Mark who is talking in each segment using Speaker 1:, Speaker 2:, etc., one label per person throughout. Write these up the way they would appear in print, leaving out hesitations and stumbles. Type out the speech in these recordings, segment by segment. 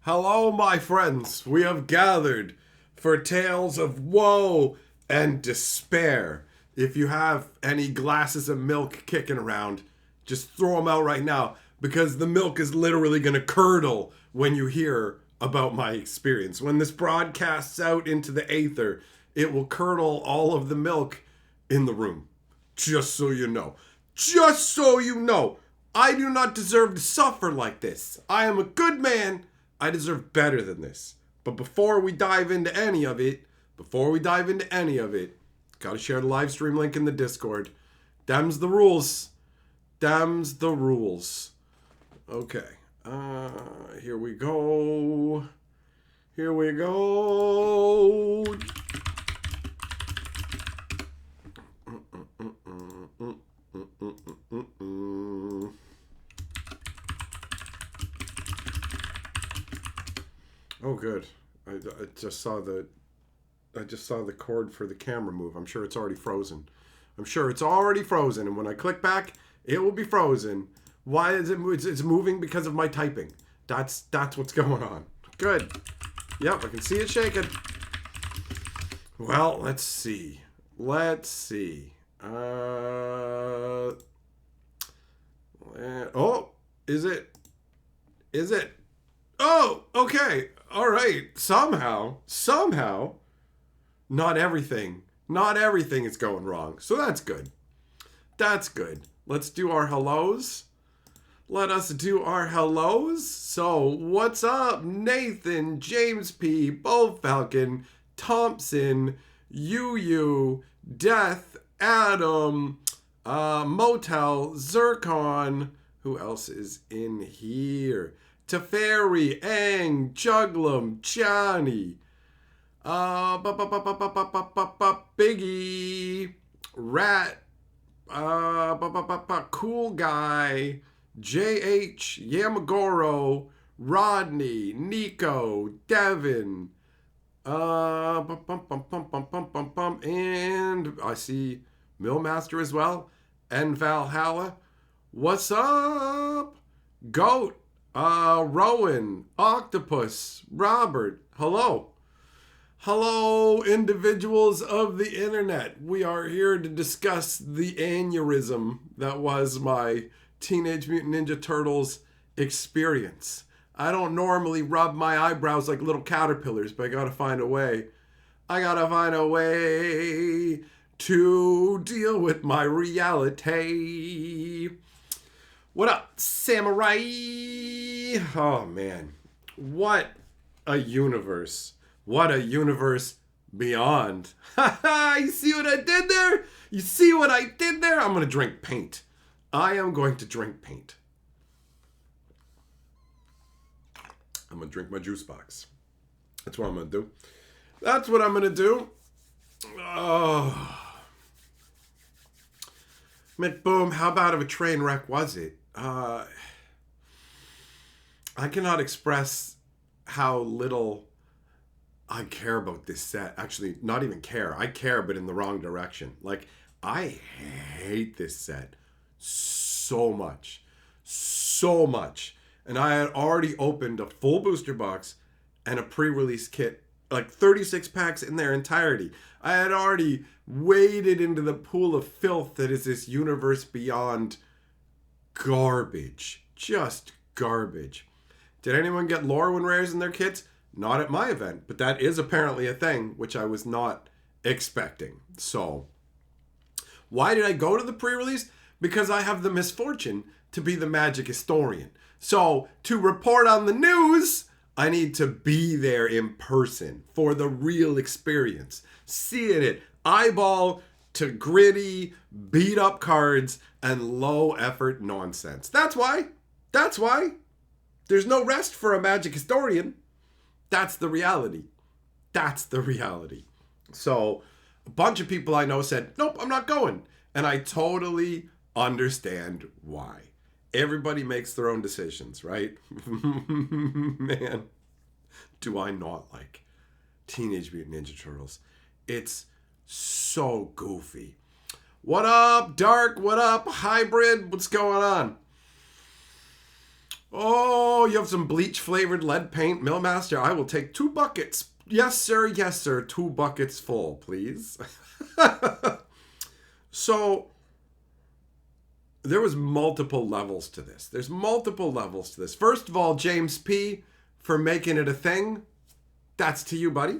Speaker 1: Hello, my friends. We have gathered for tales of woe and despair. If you have any glasses of milk kicking around, just throw them out right now because the milk is literally going to curdle when you hear about my experience. When this broadcasts out into the aether, it will curdle all of the milk in the room. Just so you know. Just so you know. I do not deserve to suffer like this. I am a good man. I deserve better than this. But before we dive into any of it, gotta share the live stream link in the Discord. Them's the rules. Okay. Here we go. Oh, good. I just saw the cord for the camera move. I'm sure it's already frozen. And when I click back, it will be frozen. Why is it? It's moving because of my typing. That's what's going on. Good. Yep, I can see it shaking. Well, let's see. Oh, is it? Oh, okay. All right. Somehow, not everything is going wrong. So that's good. Let's do our hellos. Let us do our hellos. So, what's up? Nathan, James P, Bo Falcon, Thompson, Yu, Death, Adam, Motel, Zircon. Who else is in here? Teferi, Ang, Juglum, Johnny, Biggie, Rat, Cool Guy, JH, Yamagoro, Rodney, Nico, Devin, and I see Millmaster as well, and Valhalla. What's up? Goat. Rowan, Octopus, Robert, hello, individuals of the internet. We are here to discuss the aneurysm that was my Teenage Mutant Ninja Turtles experience. I don't normally rub my eyebrows like little caterpillars, but I gotta find a way. To deal with my reality. What up, Samurai? Oh, man. What a universe. What a universe beyond. You see what I did there? I'm going to drink paint. I am going to drink paint. I'm going to drink my juice box. That's what I'm going to do. Oh. Boom, how bad of a train wreck was it? I cannot express how little I care about this set. Actually, not even care. I care, but in the wrong direction. Like, I hate this set so much. And I had already opened a full booster box and a pre-release kit, like 36 packs in their entirety. I had already waded into the pool of filth that is this universe beyond garbage. Just garbage. Did anyone get Lorwyn rares in their kits? Not at my event, but that is apparently a thing, which I was not expecting. So, why did I go to the pre-release? Because I have the misfortune to be the magic historian. So, to report on the news, I need to be there in person for the real experience. Seeing it eyeball to gritty, beat up cards and low effort nonsense. That's why. There's no rest for a magic historian. That's the reality. So a bunch of people I know said, nope, I'm not going. And I totally understand why. Everybody makes their own decisions, right? Man, do I not like Teenage Mutant Ninja Turtles. It's so goofy. What up, Dark? What up, Hybrid? What's going on? Oh, you have some bleach-flavored lead paint, Millmaster? I will take 2 buckets. Yes, sir. Yes, sir. 2 buckets full, please. So, there was multiple levels to this. There's multiple levels to this. First of all, James P., for making it a thing. That's to you, buddy.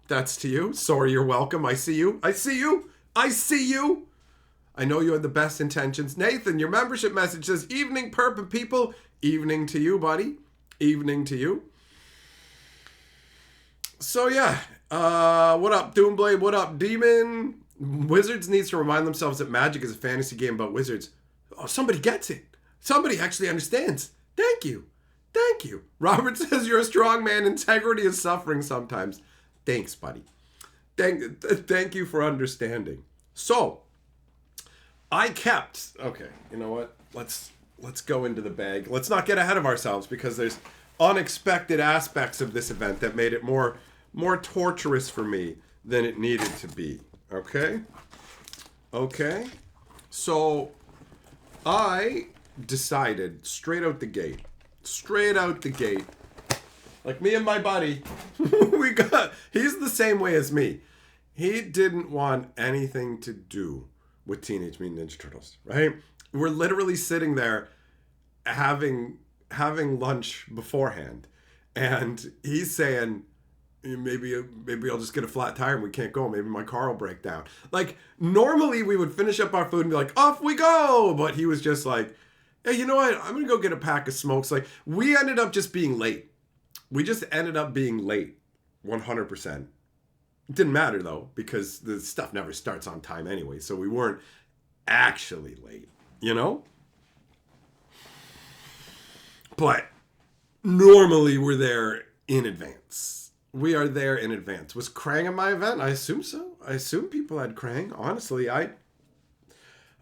Speaker 1: That's to you. Sorry, you're welcome. I see you. I see you. I see you. I know you had the best intentions. Nathan, your membership message says, evening, perp and people. Evening to you, buddy. Evening to you. So, yeah. What up, Doomblade? What up, Demon? Wizards needs to remind themselves that Magic is a fantasy game about wizards. Oh, somebody gets it. Somebody actually understands. Thank you. Thank you. Robert says you're a strong man. Integrity is suffering sometimes. Thanks, buddy. Thank you for understanding. So, I kept... Okay, you know what? Let's go into the bag. Let's not get ahead of ourselves because there's unexpected aspects of this event that made it more torturous for me than it needed to be. Okay? Okay? So, I decided straight out the gate, like me and my buddy, he's the same way as me. He didn't want anything to do with Teenage Mutant Ninja Turtles, right? We're literally sitting there having lunch beforehand, and he's saying, maybe I'll just get a flat tire and we can't go. Maybe my car will break down. Like, normally we would finish up our food and be like, off we go. But he was just like, hey, you know what? I'm going to go get a pack of smokes. Like, we ended up just being late. We just ended up being late 100%. It didn't matter, though, because the stuff never starts on time anyway. So we weren't actually late, you know? But normally we're there in advance. We are there in advance. Was Krang at my event? I assume so. I assume people had Krang. Honestly, I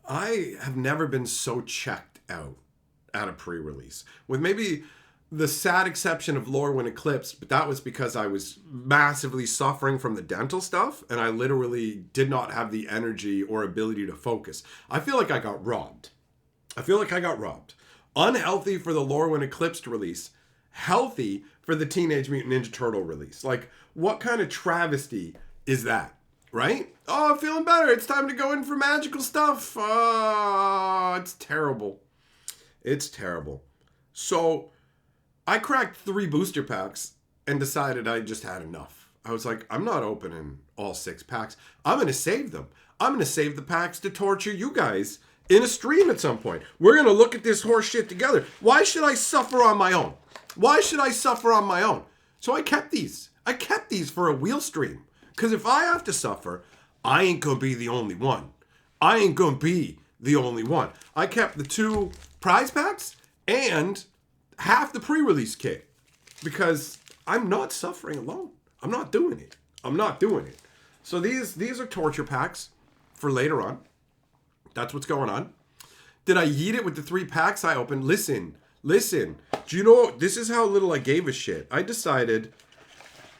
Speaker 1: have never been so checked out at a pre-release. With maybe the sad exception of Lore when Eclipsed, but that was because I was massively suffering from the dental stuff, and I literally did not have the energy or ability to focus. I feel like I got robbed. Unhealthy for the Lore when Eclipsed release. Healthy for the Teenage Mutant Ninja Turtle release. Like, what kind of travesty is that? Right? Oh, I'm feeling better. It's time to go in for magical stuff. Oh, it's terrible. It's terrible. So, I cracked 3 booster packs and decided I just had enough. I was like, I'm not opening all 6 packs. I'm going to save them. I'm going to save the packs to torture you guys in a stream at some point. We're going to look at this horse shit together. Why should I suffer on my own? So I kept these. I kept these for a wheel stream. Because if I have to suffer, I ain't going to be the only one. I kept the 2 prize packs and half the pre-release kit. Because I'm not suffering alone. I'm not doing it. So these are torture packs for later on. That's what's going on. Did I yeet it with the 3 packs I opened? Listen. Do you know, this is how little I gave a shit. I decided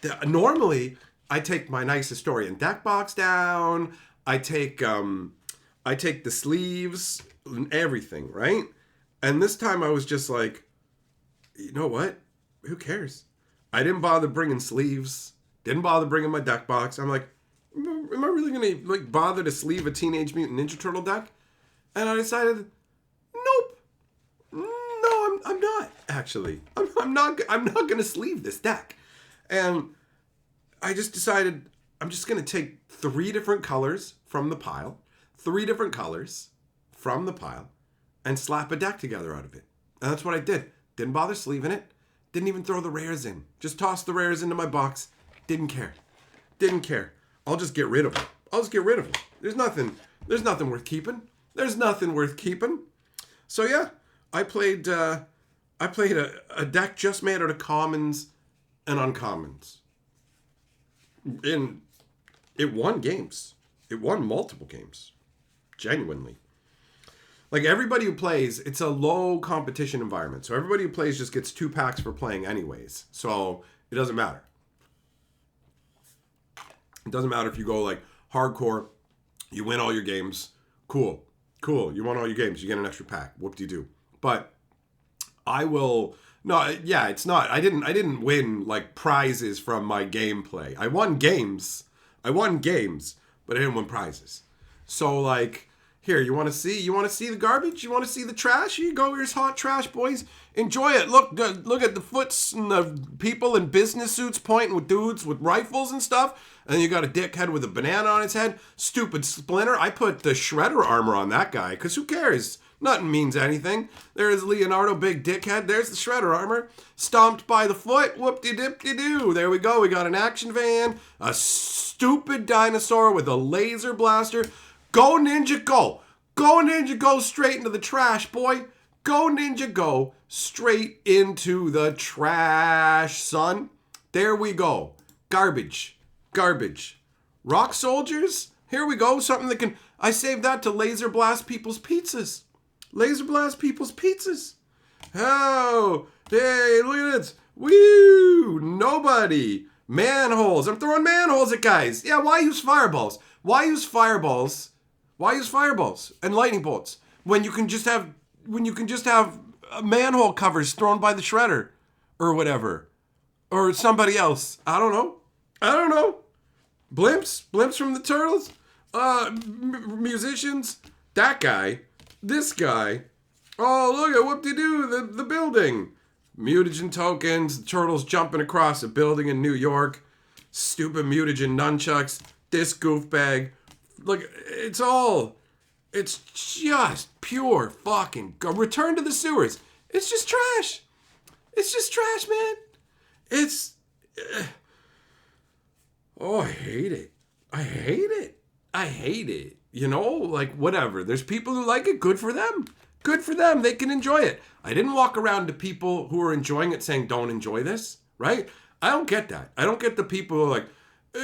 Speaker 1: that normally I take my nice Historian deck box down. I take the sleeves and everything, right? And this time I was just like, you know what? Who cares? I didn't bother bringing sleeves. Didn't bother bringing my deck box. I'm like, am I really going to bother to sleeve a Teenage Mutant Ninja Turtle deck? And I decided, nope. No, I'm not, actually. I'm not going to sleeve this deck. And I just decided I'm just going to take 3 different colors from the pile. And slap a deck together out of it. And that's what I did. Didn't bother sleeving it. Didn't even throw the rares in. Just tossed the rares into my box. Didn't care. I'll just get rid of them. There's nothing worth keeping. So yeah, I played a deck just made out of commons and uncommons. And it won games. It won multiple games. Genuinely. Like, everybody who plays, it's a low competition environment. So everybody who plays just gets 2 packs for playing anyways. So it doesn't matter. It doesn't matter if you go like hardcore, you win all your games. Cool. You won all your games. You get an extra pack. Whoop-de-doo. But I will. No, yeah, it's not. I didn't win like prizes from my gameplay. I won games, but I didn't win prizes. So like, here, you want to see? You want to see the garbage? You want to see the trash? Here you go. Here's hot trash, boys. Enjoy it. Look at the foots and the people in business suits pointing with dudes with rifles and stuff. And then you got a dickhead with a banana on his head. Stupid Splinter. I put the shredder armor on that guy, because who cares? Nothing means anything. There's Leonardo, big dickhead. There's the shredder armor. Stomped by the foot. Whoop-de-dip-de-doo. There we go. We got an action van. A stupid dinosaur with a laser blaster. Go, Ninja, go. Go, Ninja, go straight into the trash, boy. Go, Ninja, go straight into the trash, son. There we go. Garbage. Rock soldiers? Here we go. Something that can... I saved that to laser blast people's pizzas. Oh, hey, look at this. Woo! Nobody. Manholes. I'm throwing manholes at guys. Yeah, why use fireballs? Why use fireballs and lightning bolts when you can just have manhole covers thrown by the shredder or whatever, or somebody else? I don't know. Blimps from the Turtles. Musicians. That guy. This guy. Oh, look at whoop-de-doo, the building. Mutagen tokens. The Turtles jumping across a building in New York. Stupid mutagen nunchucks. This goofbag. Look, it's just pure fucking return to the sewers. It's just trash. Man. Oh, I hate it. You know, like, whatever. There's people who like it. Good for them. They can enjoy it. I didn't walk around to people who are enjoying it saying, don't enjoy this, right? I don't get that. I don't get the people who are like,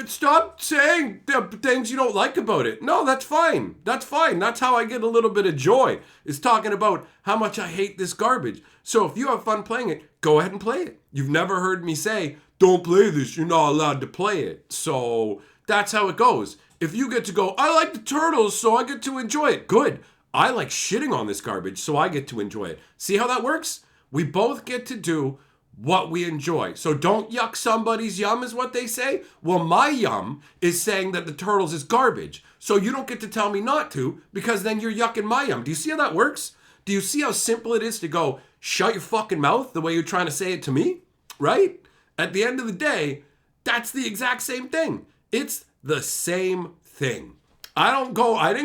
Speaker 1: stop saying the things you don't like about it. No, that's fine. That's how I get a little bit of joy, is talking about how much I hate this garbage. So if you have fun playing it, go ahead and play it. You've never heard me say, don't play this. You're not allowed to play it. So that's how it goes. If you get to go, I like the Turtles, so I get to enjoy it. Good. I like shitting on this garbage, so I get to enjoy it. See how that works? We both get to do what we enjoy. So don't yuck somebody's yum, is what they say. Well, my yum is saying that the Turtles is garbage. So you don't get to tell me not to, because then you're yucking my yum. Do you see how that works? Do you see how simple it is to go, shut your fucking mouth the way you're trying to say it to me? Right? At the end of the day, that's the exact same thing. It's the same thing. I didn't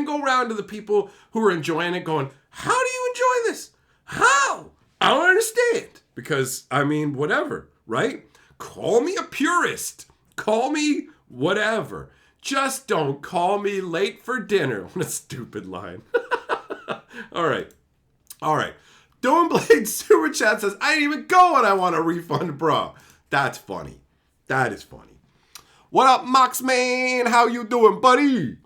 Speaker 1: go around to the people who are enjoying it going, how do you enjoy this? How? I don't understand. Because, I mean, whatever, right? Call me a purist. Call me whatever. Just don't call me late for dinner. What a stupid line. All right. Doing Blade Super Chat says, I didn't even go and I want a refund, bro. That's funny. That is funny. What up, Moxman? How you doing, buddy?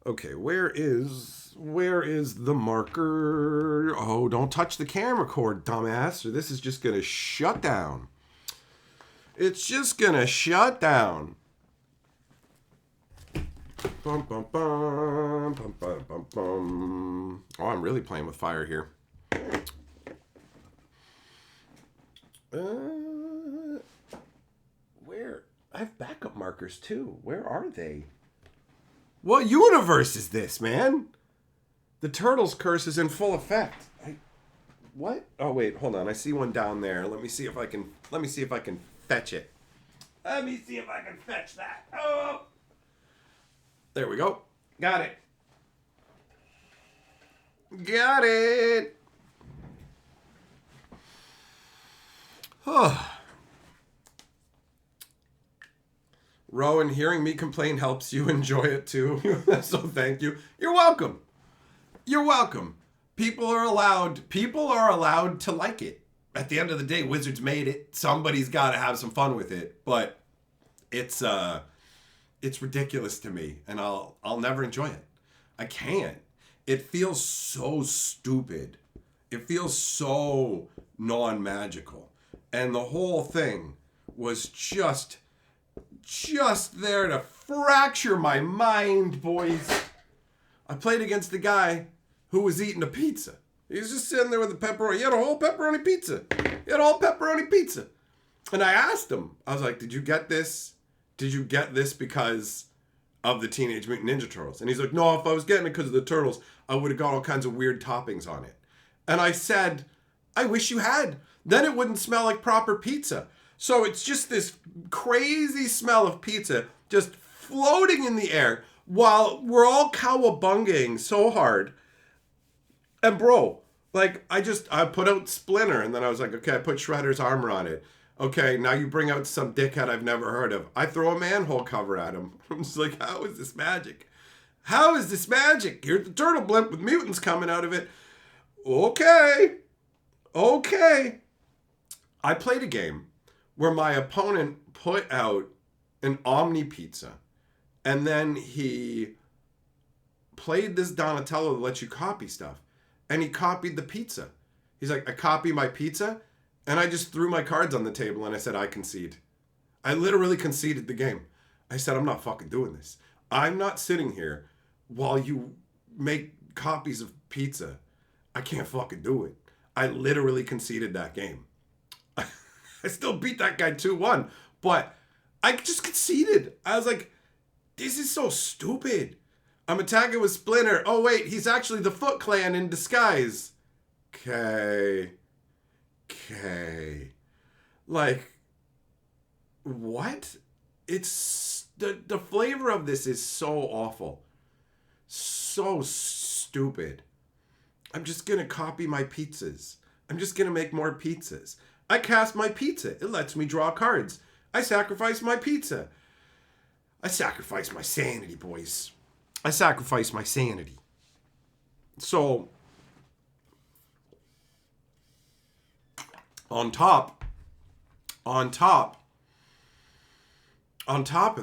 Speaker 1: Okay, where is the marker? Oh, don't touch the camera cord, dumbass, or this is just going to shut down. It's just going to shut down. Bum, bum, bum, bum, bum, bum, bum. Oh, I'm really playing with fire here. Where? I have backup markers too. Where are they? What universe is this, man? The Turtles curse is in full effect. What? Oh wait, hold on. I see one down there. Let me see if I can fetch it. Let me see if I can fetch that. Oh. There we go. Got it. Rowan, hearing me complain helps you enjoy it too. So thank you. You're welcome. People are allowed to like it. At the end of the day, Wizards made it. Somebody's got to have some fun with it. But it's ridiculous to me, and I'll never enjoy it. I can't. It feels so stupid. It feels so non-magical. And the whole thing was just there to fracture my mind, boys. I played against the guy who was eating a pizza. He was just sitting there with the pepperoni. He had a whole pepperoni pizza. And I asked him, I was like, did you get this? Did you get this because of the Teenage Mutant Ninja Turtles? And he's like, no, if I was getting it because of the Turtles, I would have got all kinds of weird toppings on it. And I said, I wish you had. Then it wouldn't smell like proper pizza. So it's just this crazy smell of pizza just floating in the air while we're all cowabungaing so hard. And bro, like I put out Splinter and then I was like, okay, I put Shredder's armor on it. Okay, now you bring out some dickhead I've never heard of. I throw a manhole cover at him. I'm just like, how is this magic? How is this magic? Here's the turtle blimp with mutants coming out of it. Okay. I played a game where my opponent put out an Omni pizza and then he played this Donatello that lets you copy stuff and he copied the pizza. He's like, I copy my pizza, and I just threw my cards on the table and I said, I concede. I literally conceded the game. I said, I'm not fucking doing this. I'm not sitting here while you make copies of pizza. I can't fucking do it. I literally conceded that game. I still beat that guy 2-1, but I just conceded. I was like, this is so stupid. I'm attacking with Splinter. Oh, wait, he's actually the Foot Clan in disguise. Okay. Like, what? It's, the flavor of this is so awful. So stupid. I'm just going to copy my pizzas. I'm just going to make more pizzas. I cast my pizza. It lets me draw cards. I sacrifice my pizza. I sacrifice my sanity, boys. I sacrifice my sanity. So, on top of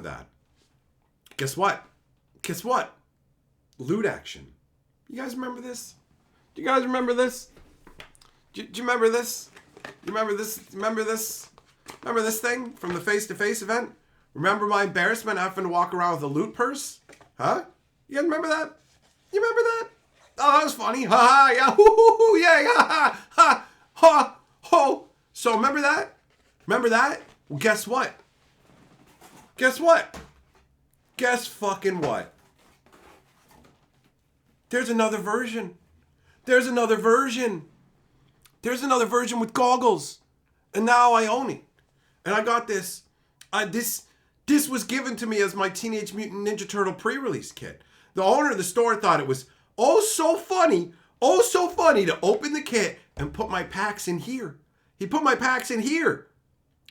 Speaker 1: that, guess what? Loot action. You guys remember this? Do you guys remember this? Do you remember this? You remember this? Remember this thing from the face-to-face event? Remember my embarrassment having to walk around with a loot purse? Huh? You guys remember that? You remember that? Oh, that was funny. Ha ha, yeah, hoo, yeah, ha ha, ha, ho. So remember that? Remember that? Well, guess what? Guess fucking what? There's another version. There's another version with goggles. And now I own it. And I got this. This was given to me as my Teenage Mutant Ninja Turtle pre-release kit. The owner of the store thought it was so funny to open the kit and put my packs in here. He put my packs in here.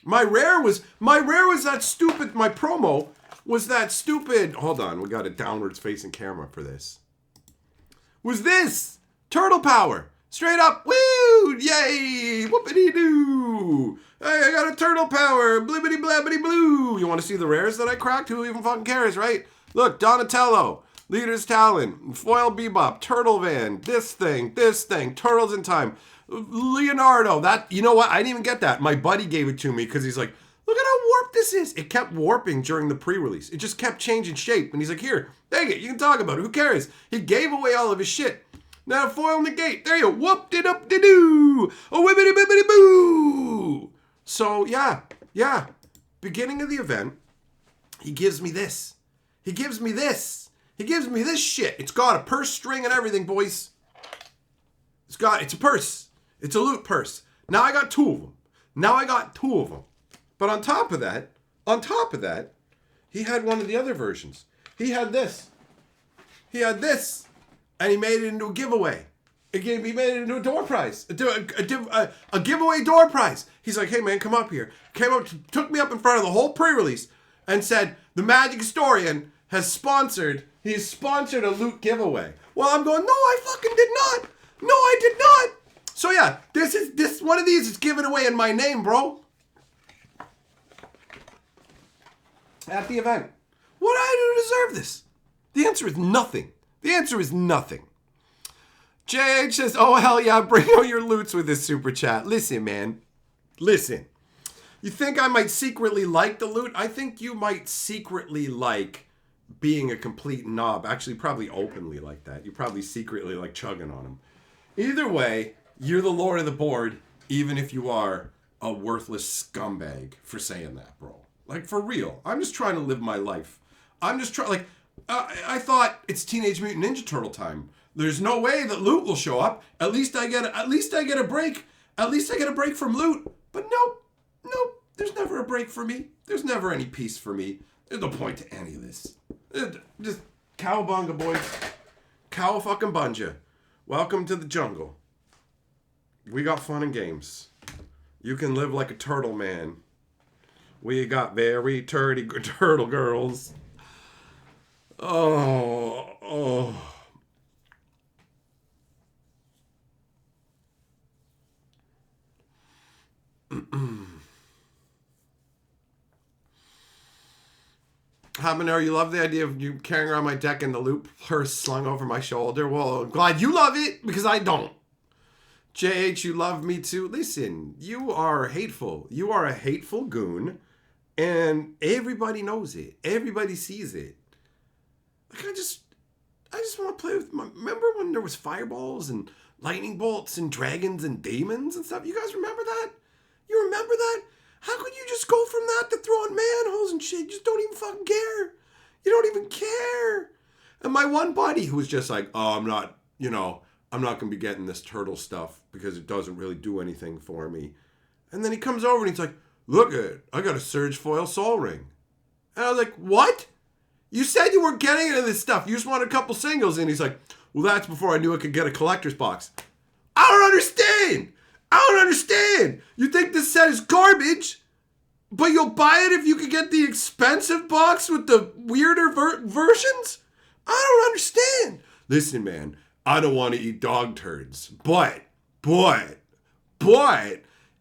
Speaker 1: My rare was that stupid, my promo was that stupid, hold on, we got a downwards facing camera for this. Was this Turtle Power. Straight up, woo, yay, whoopity-doo. Hey, I got a Turtle Power, blibbity-blabbity-blue. You want to see the rares that I cracked? Who even fucking cares, right? Look, Donatello, Leader's Talon, Foil Bebop, Turtle Van, this thing, Turtles in Time, Leonardo, that, you know what? I didn't even get that. My buddy gave it to me because he's like, look at how warped this is. It kept warping during the pre-release. It just kept changing shape. And he's like, here, take it. You can talk about it. Who cares? He gave away all of his shit. Now foil negate. There you go. Whoop-de-doop-de-doo. Oh, whippity-bippity-boo. So, yeah. Beginning of the event, he gives me this. He gives me this shit. It's got a purse string and everything, boys. It's a purse. It's a loot purse. Now I got two of them. But on top of that, he had one of the other versions. He had this. And he made it into a giveaway. He made it into a door prize. A giveaway door prize. He's like, hey man, come up here. Came up, took me up in front of the whole pre-release and said, the Magic Historian has sponsored a loot giveaway. Well, I'm going, no, I fucking did not. No, I did not. So yeah, this one of these is given away in my name, bro. At the event. What did I do to deserve this? The answer is nothing. JH says, oh hell yeah, bring out your loots with this super chat. Listen, man. Listen. You think I might secretly like the loot? I think you might secretly like being a complete knob. Actually, probably openly like that. You probably secretly like chugging on them. Either way, you're the lord of the board, even if you are a worthless scumbag for saying that, bro. Like, for real. I'm just trying to live my life. I'm just trying, I thought it's Teenage Mutant Ninja Turtle time. There's no way that Loot will show up. At least I get a break. At least I get a break from Loot. But nope. There's never a break for me. There's never any peace for me. There's no point to any of this. Just cowabunga, boys. Cow fucking bunja. Welcome to the jungle. We got fun and games. You can live like a turtle man. We got very turtle girls. Oh. Habanero, you love the idea of you carrying around my deck in the loop purse slung over my shoulder. Well, I'm glad you love it, because I don't. JH, you love me too. Listen, you are hateful. You are a hateful goon, and everybody knows it. Everybody sees it. Like, I just want to play with remember when there was fireballs and lightning bolts and dragons and demons and stuff? You guys remember that? You remember that? How could you just go from that to throwing manholes and shit? You just don't even fucking care. You don't even care. And my one buddy who was just like, oh, I'm not going to be getting this turtle stuff because it doesn't really do anything for me. And then he comes over and he's like, look it, I got a Surge Foil Soul Ring. And I was like, what? You said you weren't getting into this stuff. You just wanted a couple singles. And he's like, well, that's before I knew I could get a collector's box. I don't understand. You think this set is garbage, but you'll buy it if you could get the expensive box with the weirder versions? I don't understand. Listen, man, I don't want to eat dog turds, but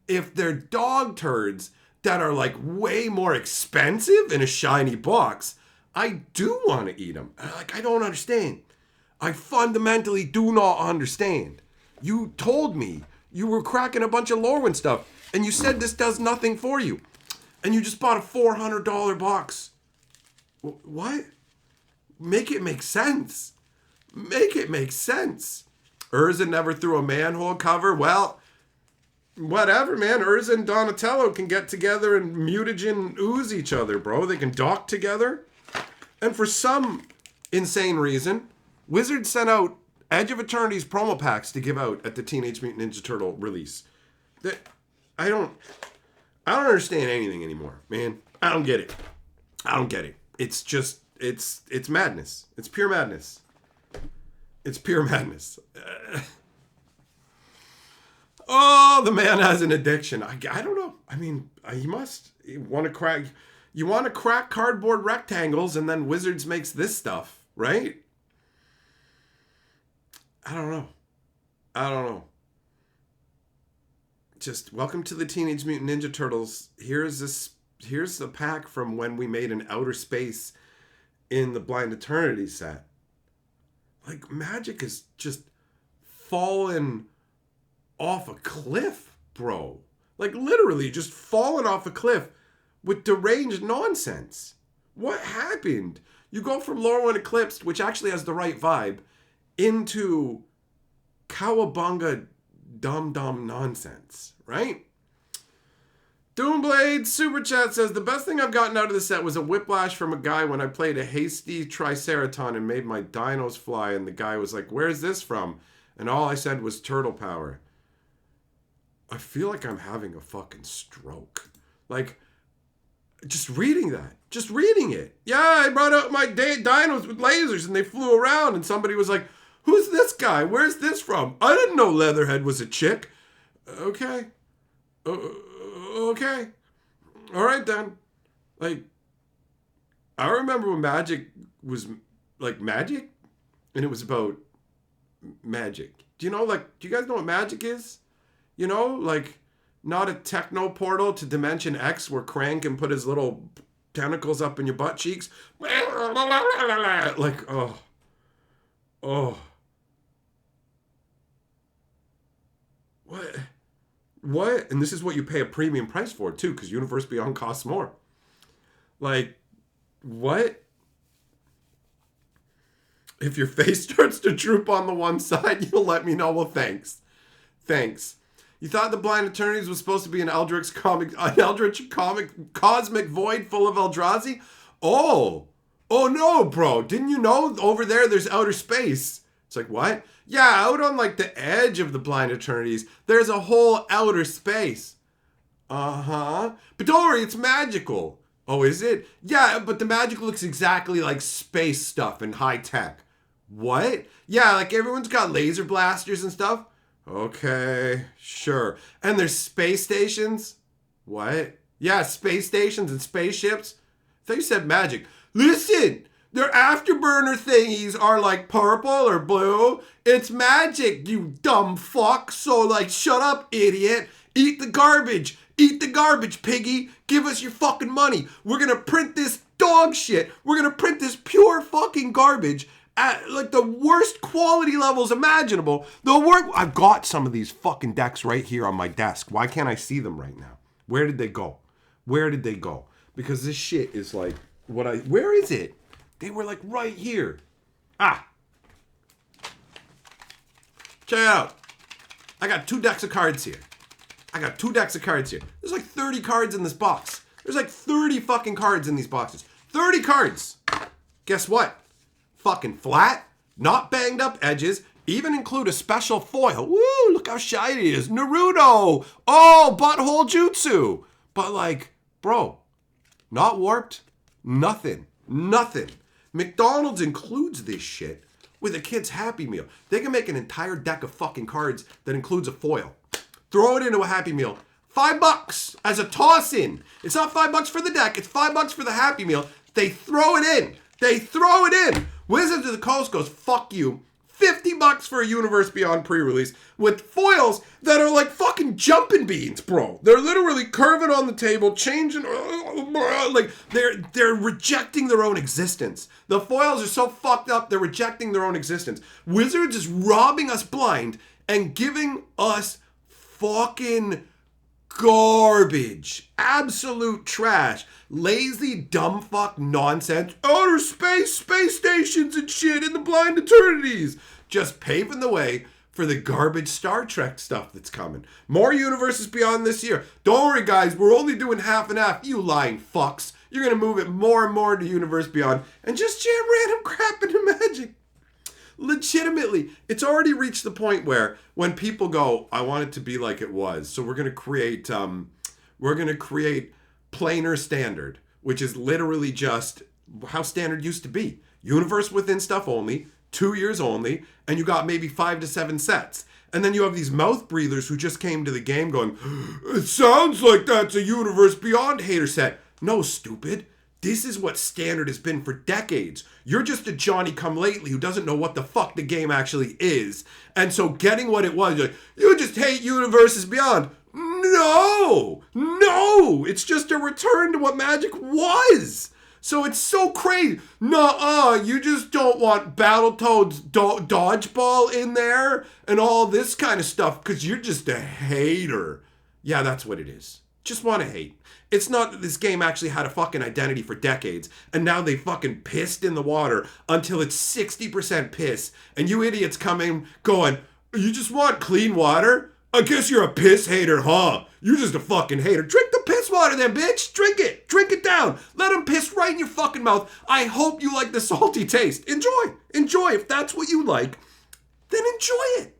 Speaker 1: if they're dog turds that are like way more expensive in a shiny box, I do want to eat them. Like, I don't understand. I fundamentally do not understand. You told me you were cracking a bunch of Lorwyn stuff, and you said this does nothing for you. And you just bought a $400 box. What? Make it make sense. Urza never threw a manhole cover. Well, whatever, man. Urza and Donatello can get together and mutagen ooze each other, bro. They can dock together. And for some insane reason, Wizards sent out Edge of Eternity's promo packs to give out at the Teenage Mutant Ninja Turtle release. I don't understand anything anymore, man. I don't get it. It's just, it's madness. It's pure madness. Oh, the man has an addiction. I don't know. I mean, he must. You want to crack cardboard rectangles, and then Wizards makes this stuff, right? I don't know. Just welcome to the Teenage Mutant Ninja Turtles. Here's the pack from when we made an outer space in the Blind Eternity set. Like, Magic is just fallen off a cliff, bro. Like, literally just fallen off a cliff with deranged nonsense. What happened? You go from Lorwyn Eclipsed, which actually has the right vibe, into cowabunga dumb nonsense, right? Doomblade Super Chat says, the best thing I've gotten out of the set was a whiplash from a guy when I played a hasty Triceraton and made my dinos fly, and the guy was like, where's this from? And all I said was turtle power. I feel like I'm having a fucking stroke. Like, just reading it. Yeah, I brought out my dinos with lasers and they flew around, and somebody was like, who's this guy? Where's this from? I didn't know Leatherhead was a chick. Okay. Okay. All right, then. Like, I remember when Magic was, like, Magic? And it was about magic. Do you guys know what magic is? You know, like, not a techno portal to Dimension X where Krang can put his little tentacles up in your butt cheeks. Like, oh. What? And this is what you pay a premium price for, too, because Universe Beyond costs more. Like, what? If your face starts to droop on the one side, you'll let me know. Well, thanks. Thanks. You thought the Blind Eternities was supposed to be an eldritch cosmic void full of Eldrazi? Oh no, bro. Didn't you know over there's outer space? It's like, what? Yeah, out on like the edge of the Blind Eternities, there's a whole outer space. Uh-huh. But don't worry, it's magical. Oh, is it? Yeah, but the magic looks exactly like space stuff and high tech. What? Yeah, like everyone's got laser blasters and stuff. Okay, sure. And there's space stations? What? Yeah, space stations and spaceships? I thought you said magic. Listen, their afterburner thingies are like purple or blue. It's magic, you dumb fuck. So like, shut up, idiot. Eat the garbage. Eat the garbage, piggy. Give us your fucking money. We're gonna print this dog shit. We're gonna print this pure fucking garbage at like the worst quality levels imaginable. I've got some of these fucking decks right here on my desk. Why can't I see them right now? Where did they go? Where did they go? Because this shit is like where is it? They were like right here. Check it out. I got 2 decks of cards here. There's like 30 cards in this box. There's like 30 fucking cards in these boxes. 30 cards. Guess what? Fucking flat, not banged up edges, even include a special foil. Woo, look how shiny it is. Naruto. Oh, butthole jutsu. But like, bro, not warped. Nothing. McDonald's includes this shit with a kid's Happy Meal. They can make an entire deck of fucking cards that includes a foil. Throw it into a Happy Meal. $5 as a toss-in. It's not $5 for the deck. It's $5 for the Happy Meal. They throw it in. Wizards of the Coast goes, fuck you. $50 for a Universe Beyond pre-release with foils that are like fucking jumping beans, bro. They're literally curving on the table, changing, like they're rejecting their own existence. The foils are so fucked up, they're rejecting their own existence. Wizards is robbing us blind and giving us fucking garbage. Absolute trash. Lazy, dumb fuck nonsense. Outer space stations and shit in the Blind Eternities. Just paving the way for the garbage Star Trek stuff that's coming. More Universes Beyond this year. Don't worry, guys. We're only doing half and half. You lying fucks. You're going to move it more and more to Universe Beyond and just jam random crap into Magic. Legitimately, it's already reached the point where when people go, I want it to be like it was. So we're going to create planar standard, which is literally just how standard used to be. Universe within stuff only, 2 years only, and you got maybe 5 to 7 sets. And then you have these mouth breathers who just came to the game going, it sounds like that's a Universe Beyond hater set. No, stupid. This is what standard has been for decades. You're just a Johnny-come-lately who doesn't know what the fuck the game actually is. And so getting what it was, you're like, you just hate Universes Beyond. No! It's just a return to what Magic was. So it's so crazy. Nuh-uh, you just don't want Battletoads dodgeball in there and all this kind of stuff because you're just a hater. Yeah, that's what it is. Just want to hate. It's not that this game actually had a fucking identity for decades, and now they fucking pissed in the water until it's 60% piss, and you idiots come in going, you just want clean water? I guess you're a piss hater, huh? You're just a fucking hater. Drink the piss water then, bitch. Drink it. Drink it down. Let them piss right in your fucking mouth. I hope you like the salty taste. Enjoy. If that's what you like, then enjoy it.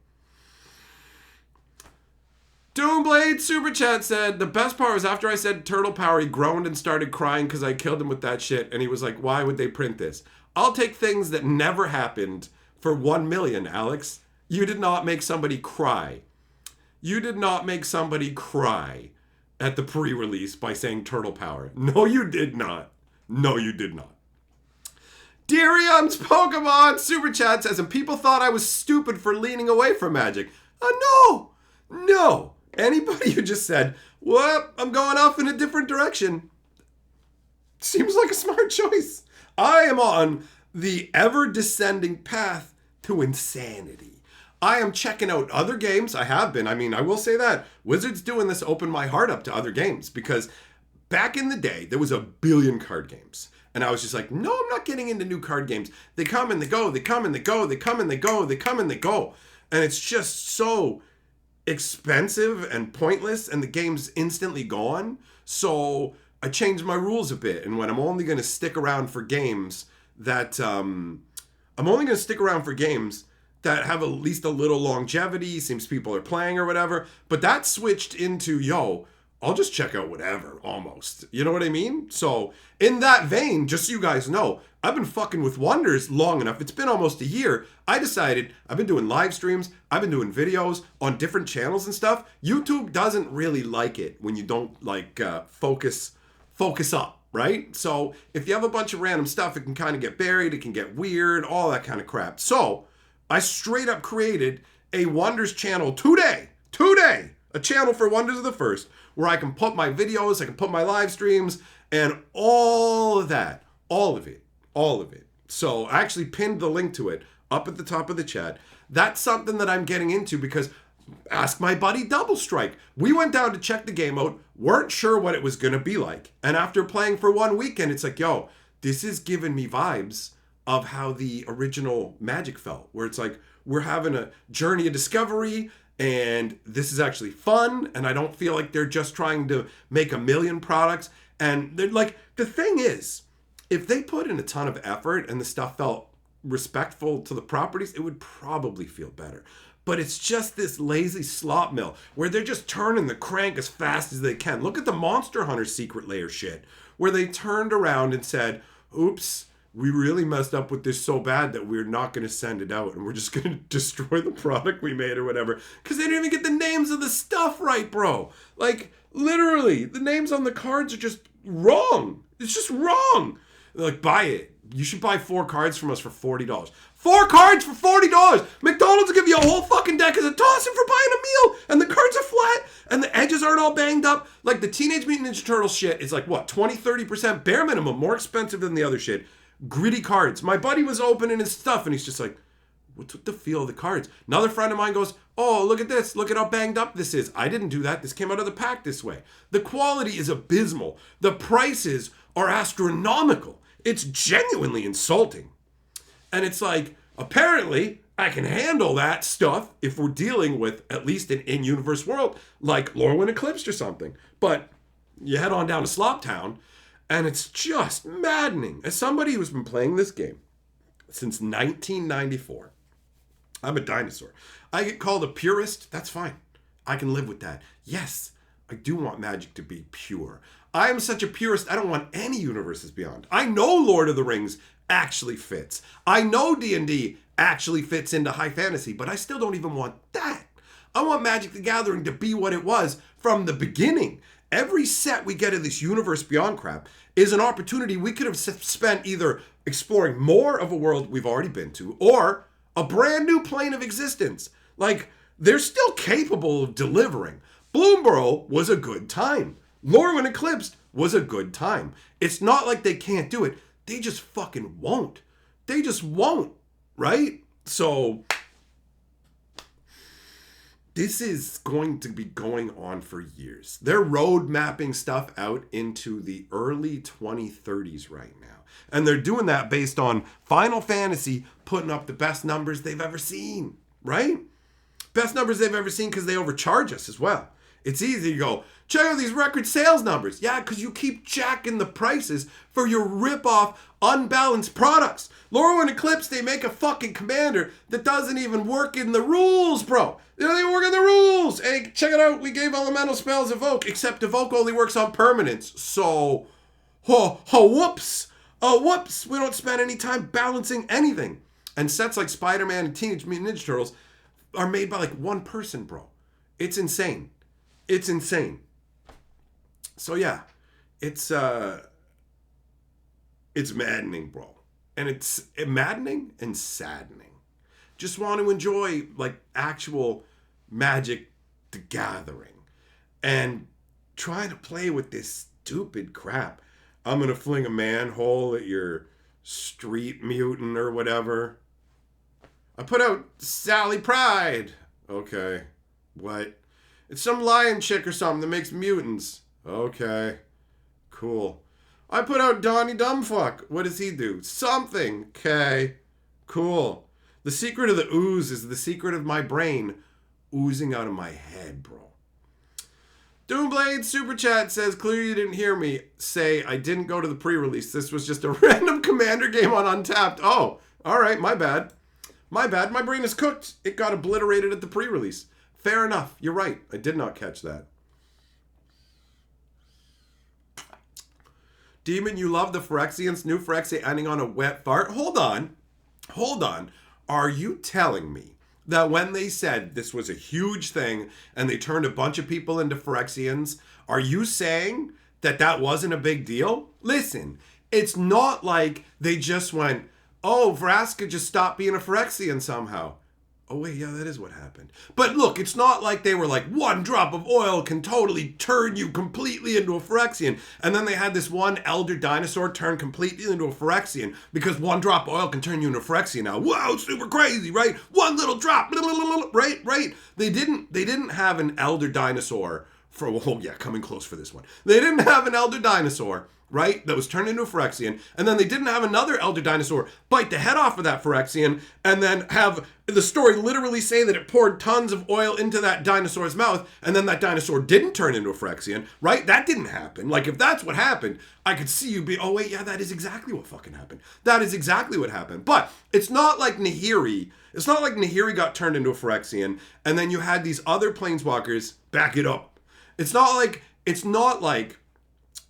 Speaker 1: Doomblade Super Chat said, the best part was after I said turtle power, he groaned and started crying because I killed him with that shit. And he was like, why would they print this? I'll take things that never happened for 1 million, Alex. You did not make somebody cry. You did not make somebody cry at the pre-release by saying turtle power. No, you did not. Dirium's Pokemon Super Chat says, and people thought I was stupid for leaning away from Magic. No. Anybody who just said, well, I'm going off in a different direction, seems like a smart choice. I am on the ever-descending path to insanity. I am checking out other games. I have been. I mean, I will say that. Wizards doing this opened my heart up to other games because back in the day, there was a billion card games. And I was just like, no, I'm not getting into new card games. They come and they go, they come and they go, they come and they go, they come and they go. And it's just so expensive and pointless, and the game's instantly gone. So I changed my rules a bit, and when I'm only going to stick around for games that have at least a little longevity, seems people are playing or whatever. But that switched into, I'll just check out whatever, almost. You know what I mean? So in that vein, just so you guys know, I've been fucking with Wonders long enough. It's been almost a year. I decided I've been doing live streams. I've been doing videos on different channels and stuff. YouTube doesn't really like it when you don't focus up, right? So if you have a bunch of random stuff, it can kind of get buried. It can get weird, all that kind of crap. So I straight up created a Wonders channel today, a channel for Wonders of the First, where I can put my videos, I can put my live streams, and all of that, all of it. So I actually pinned the link to it up at the top of the chat. That's something that I'm getting into because ask my buddy Double Strike. We went down to check the game out, weren't sure what it was going to be like. And after playing for one weekend, it's like, this is giving me vibes of how the original Magic felt, where it's like we're having a journey of discovery, and this is actually fun, and I don't feel like they're just trying to make a million products. And they're like, the thing is, if they put in a ton of effort and the stuff felt respectful to the properties, it would probably feel better. But it's just this lazy slop mill where they're just turning the crank as fast as they can. Look at the Monster Hunter Secret Lair shit, where they turned around and said, oops, we really messed up with this so bad that we're not going to send it out and we're just going to destroy the product we made or whatever. Because they didn't even get the names of the stuff right, bro. Like, literally, the names on the cards are just wrong. It's just wrong. They're like, buy it. You should buy 4 cards from us for $40. 4 cards for $40! McDonald's will give you a whole fucking deck as a toss-in for buying a meal! And the cards are flat, and the edges aren't all banged up. Like, the Teenage Mutant Ninja Turtle shit is like, what, 20-30% bare minimum, more expensive than the other shit. Gritty cards. My buddy was opening his stuff, and he's just like, what's with the feel of the cards? Another friend of mine goes, oh, look at this. Look at how banged up this is. I didn't do that. This came out of the pack this way. The quality is abysmal. The prices are astronomical. It's genuinely insulting. And it's like, apparently, I can handle that stuff if we're dealing with at least an in-universe world, like Lorwyn Eclipsed or something. But you head on down to Slop Town, and it's just maddening. As somebody who's been playing this game since 1994, I'm a dinosaur. I get called a purist. That's fine. I can live with that. Yes, I do want Magic to be pure. I am such a purist, I don't want any universes beyond. I know Lord of the Rings actually fits. I know D&D actually fits into high fantasy, but I still don't even want that. I want Magic the Gathering to be what it was from the beginning. Every set we get in this universe beyond crap is an opportunity we could have spent either exploring more of a world we've already been to or a brand new plane of existence. Like, they're still capable of delivering. Bloomborough was a good time. Lorwyn Eclipsed was a good time. It's not like they can't do it. They just fucking won't. They just won't, right? So this is going to be going on for years. They're road mapping stuff out into the early 2030s right now. And they're doing that based on Final Fantasy putting up the best numbers they've ever seen, right? Best numbers they've ever seen because they overcharge us as well. It's easy to go, check out these record sales numbers. Yeah, because you keep jacking the prices for your rip-off, unbalanced products. Lorwyn Eclipse, they make a fucking commander that doesn't even work in the rules, bro. They don't even work in the rules. Hey, check it out. We gave elemental spells Evoke, except Evoke only works on permanents. So, whoops. Whoops. We don't spend any time balancing anything. And sets like Spider-Man and Teenage Mutant Ninja Turtles are made by like one person, bro. It's insane. It's insane. So yeah, it's maddening, bro. And it's maddening and saddening. Just want to enjoy like actual Magic the Gathering and try to play with this stupid crap. I'm going to fling a manhole at your street mutant or whatever. I put out Sally Pride. Okay. What? It's some lion chick or something that makes mutants. Okay. Cool. I put out Donnie Dumbfuck. What does he do? Something. Okay. Cool. The secret of the ooze is the secret of my brain oozing out of my head, bro. Doomblade Super Chat says, clearly you didn't hear me say I didn't go to the pre-release. This was just a random Commander game on Untapped. Oh, all right. My bad. My bad. My brain is cooked. It got obliterated at the pre-release. Fair enough. You're right. I did not catch that. Demon, you love the Phyrexians. New Phyrexia ending on a wet fart. Hold on. Hold on. Are you telling me that when they said this was a huge thing and they turned a bunch of people into Phyrexians, are you saying that that wasn't a big deal? Listen, it's not like they just went, oh, Vraska just stopped being a Phyrexian somehow. Oh, wait, yeah, that is what happened. But look, it's not like they were like, one drop of oil can totally turn you completely into a Phyrexian. And then they had this one elder dinosaur turn completely into a Phyrexian because one drop of oil can turn you into a Phyrexian now. Wow, super crazy, right? One little drop, right? They didn't have an elder dinosaur for, oh yeah, coming close for this one. They didn't have an elder dinosaur, right, that was turned into a Phyrexian, and then they didn't have another elder dinosaur bite the head off of that Phyrexian, and then have the story literally say that it poured tons of oil into that dinosaur's mouth, and then that dinosaur didn't turn into a Phyrexian, right? That didn't happen. Like, if that's what happened, I could see you be, oh wait, yeah, that is exactly what fucking happened. That is exactly what happened. But it's not like Nahiri. It's not like Nahiri got turned into a Phyrexian, and then you had these other planeswalkers back it up. It's not like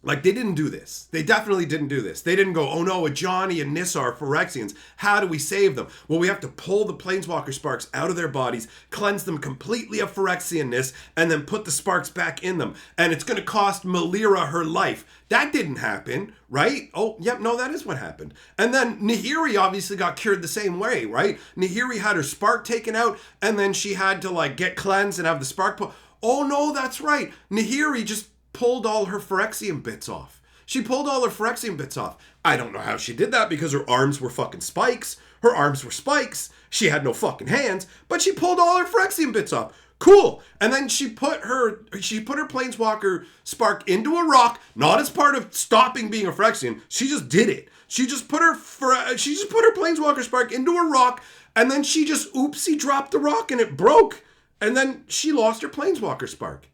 Speaker 1: they didn't do this. They definitely didn't do this. They didn't go, oh no, Johnny and Nissa are Phyrexians. How do we save them? Well, we have to pull the Planeswalker sparks out of their bodies, cleanse them completely of Phyrexianness, and then put the sparks back in them. And it's going to cost Malira her life. That didn't happen, right? Oh, yep, no, that is what happened. And then Nahiri obviously got cured the same way, right? Nahiri had her spark taken out, and then she had to like get cleansed and have the spark put. Oh no, that's right. Nahiri just pulled all her Phyrexian bits off. She pulled all her Phyrexian bits off. I don't know how she did that because her arms were fucking spikes. Her arms were spikes. She had no fucking hands, but she pulled all her Phyrexian bits off. Cool. And then she put her Planeswalker spark into a rock, not as part of stopping being a Phyrexian. She just did it. She just put her Planeswalker spark into a rock, and then she just oopsie dropped the rock and it broke. And then she lost her Planeswalker spark.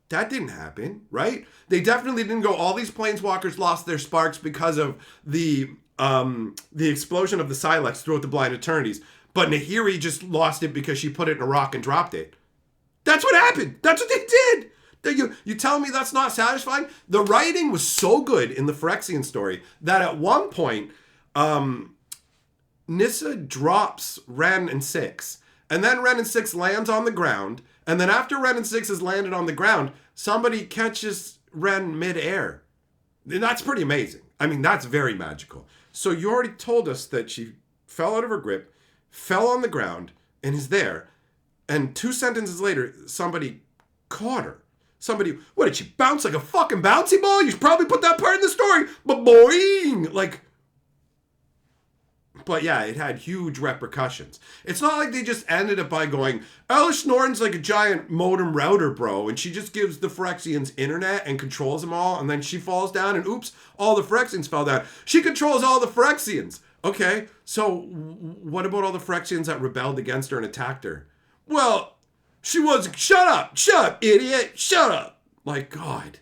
Speaker 1: That didn't happen, right? They definitely didn't go, all these Planeswalkers lost their sparks because of the explosion of the Silex throughout the Blind Eternities. But Nahiri just lost it because she put it in a rock and dropped it. That's what happened. That's what they did. You tell me that's not satisfying? The writing was so good in the Phyrexian story that at one point, Nissa drops Ren and Six. And then Ren and Six lands on the ground. And then after Ren and Six has landed on the ground, somebody catches Ren mid-air. And that's pretty amazing. I mean, that's very magical. So you already told us that she fell out of her grip, fell on the ground, and is there. And 2 sentences later, somebody caught her. Somebody, what, did she bounce like a fucking bouncy ball? You should probably put that part in the story. But boing! Like, but yeah, it had huge repercussions. It's not like they just ended it by going, Elish Norton's like a giant modem router, bro, and she just gives the Phyrexians internet and controls them all, and then she falls down, and oops, all the Phyrexians fell down. She controls all the Phyrexians. Okay, so what about all the Phyrexians that rebelled against her and attacked her? Well, she was, shut up, idiot, shut up. Like, God.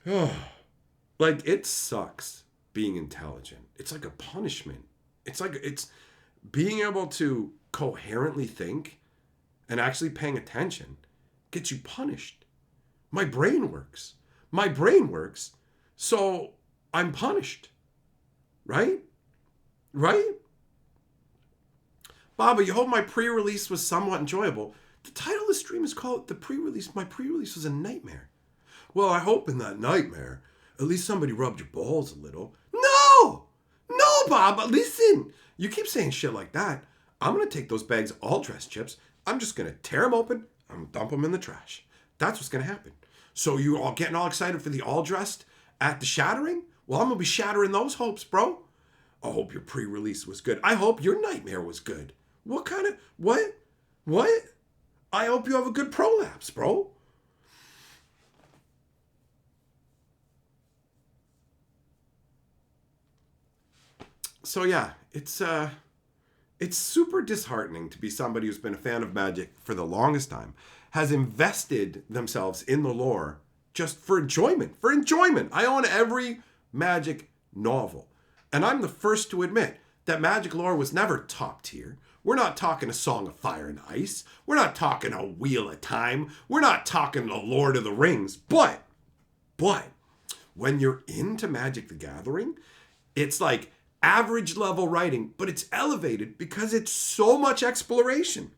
Speaker 1: Oh. Like, it sucks being intelligent. It's like a punishment. It's being able to coherently think and actually paying attention gets you punished. My brain works. So I'm punished. Right? Baba, you hope my pre-release was somewhat enjoyable. The title of the stream is called The Pre-Release. My pre-release was a nightmare. Well, I hope in that nightmare, at least somebody rubbed your balls a little. No, Bob, listen. You keep saying shit like that. I'm going to take those bags of all-dressed chips. I'm just going to tear them open. I'm going to dump them in the trash. That's what's going to happen. So you all getting all excited for the all-dressed at the shattering? Well, I'm going to be shattering those hopes, bro. I hope your pre-release was good. I hope your nightmare was good. What? I hope you have a good prolapse, bro. So yeah, it's super disheartening to be somebody who's been a fan of magic for the longest time, has invested themselves in the lore just for enjoyment. For enjoyment. I own every magic novel. And I'm the first to admit that magic lore was never top tier. We're not talking A Song of Fire and Ice. We're not talking A Wheel of Time. We're not talking The Lord of the Rings. But, when you're into Magic the Gathering, it's like average level writing, but it's elevated because it's so much exploration.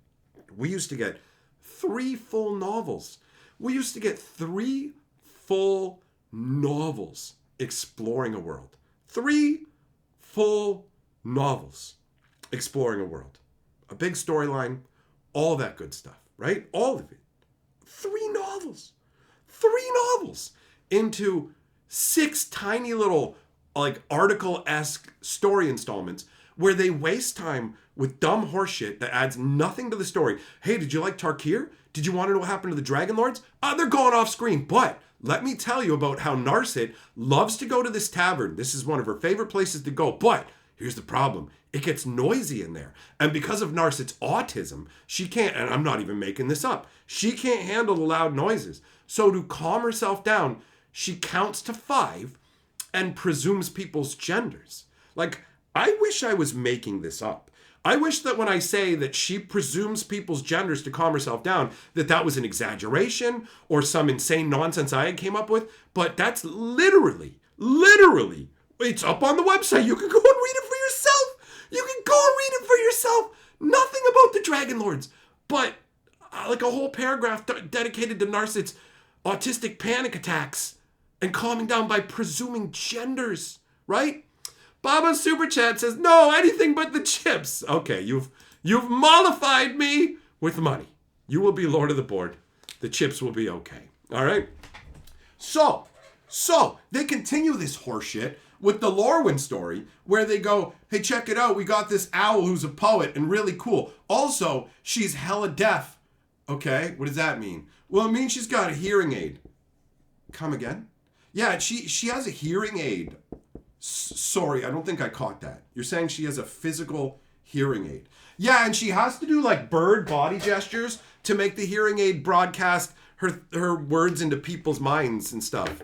Speaker 1: We used to get 3 full novels. We used to get 3 full novels exploring a world. 3 full novels exploring a world. A big storyline, all that good stuff, right? All of it. 3 novels. 3 novels into 6 tiny little like article-esque story installments where they waste time with dumb horseshit that adds nothing to the story. Hey, did you like Tarkir? Did you want to know what happened to the Dragon Lords? They're going off screen. But let me tell you about how Narset loves to go to this tavern. This is one of her favorite places to go. But here's the problem. It gets noisy in there. And because of Narset's autism, she can't, and I'm not even making this up, she can't handle the loud noises. So to calm herself down, she counts to 5 and presumes people's genders. Like, I wish I was making this up. I wish that when I say that she presumes people's genders to calm herself down, that was an exaggeration or some insane nonsense I came up with. But that's literally, it's up on the website. You can go and read it for yourself. You can go and read it for yourself. Nothing about the Dragon Lords, but like a whole paragraph dedicated to Narset's autistic panic attacks and calming down by presuming genders, right? Baba Super Chat says, no, anything but the chips. Okay, you've mollified me with money. You will be Lord of the Board. The chips will be okay. All right? So they continue this horseshit with the Lorwyn story where they go, hey, check it out. We got this owl who's a poet and really cool. Also, she's hella deaf. Okay, what does that mean? Well, it means she's got a hearing aid. Come again? Yeah, she has a hearing aid. Sorry, I don't think I caught that. You're saying she has a physical hearing aid. Yeah, and she has to do like bird body gestures to make the hearing aid broadcast her words into people's minds and stuff.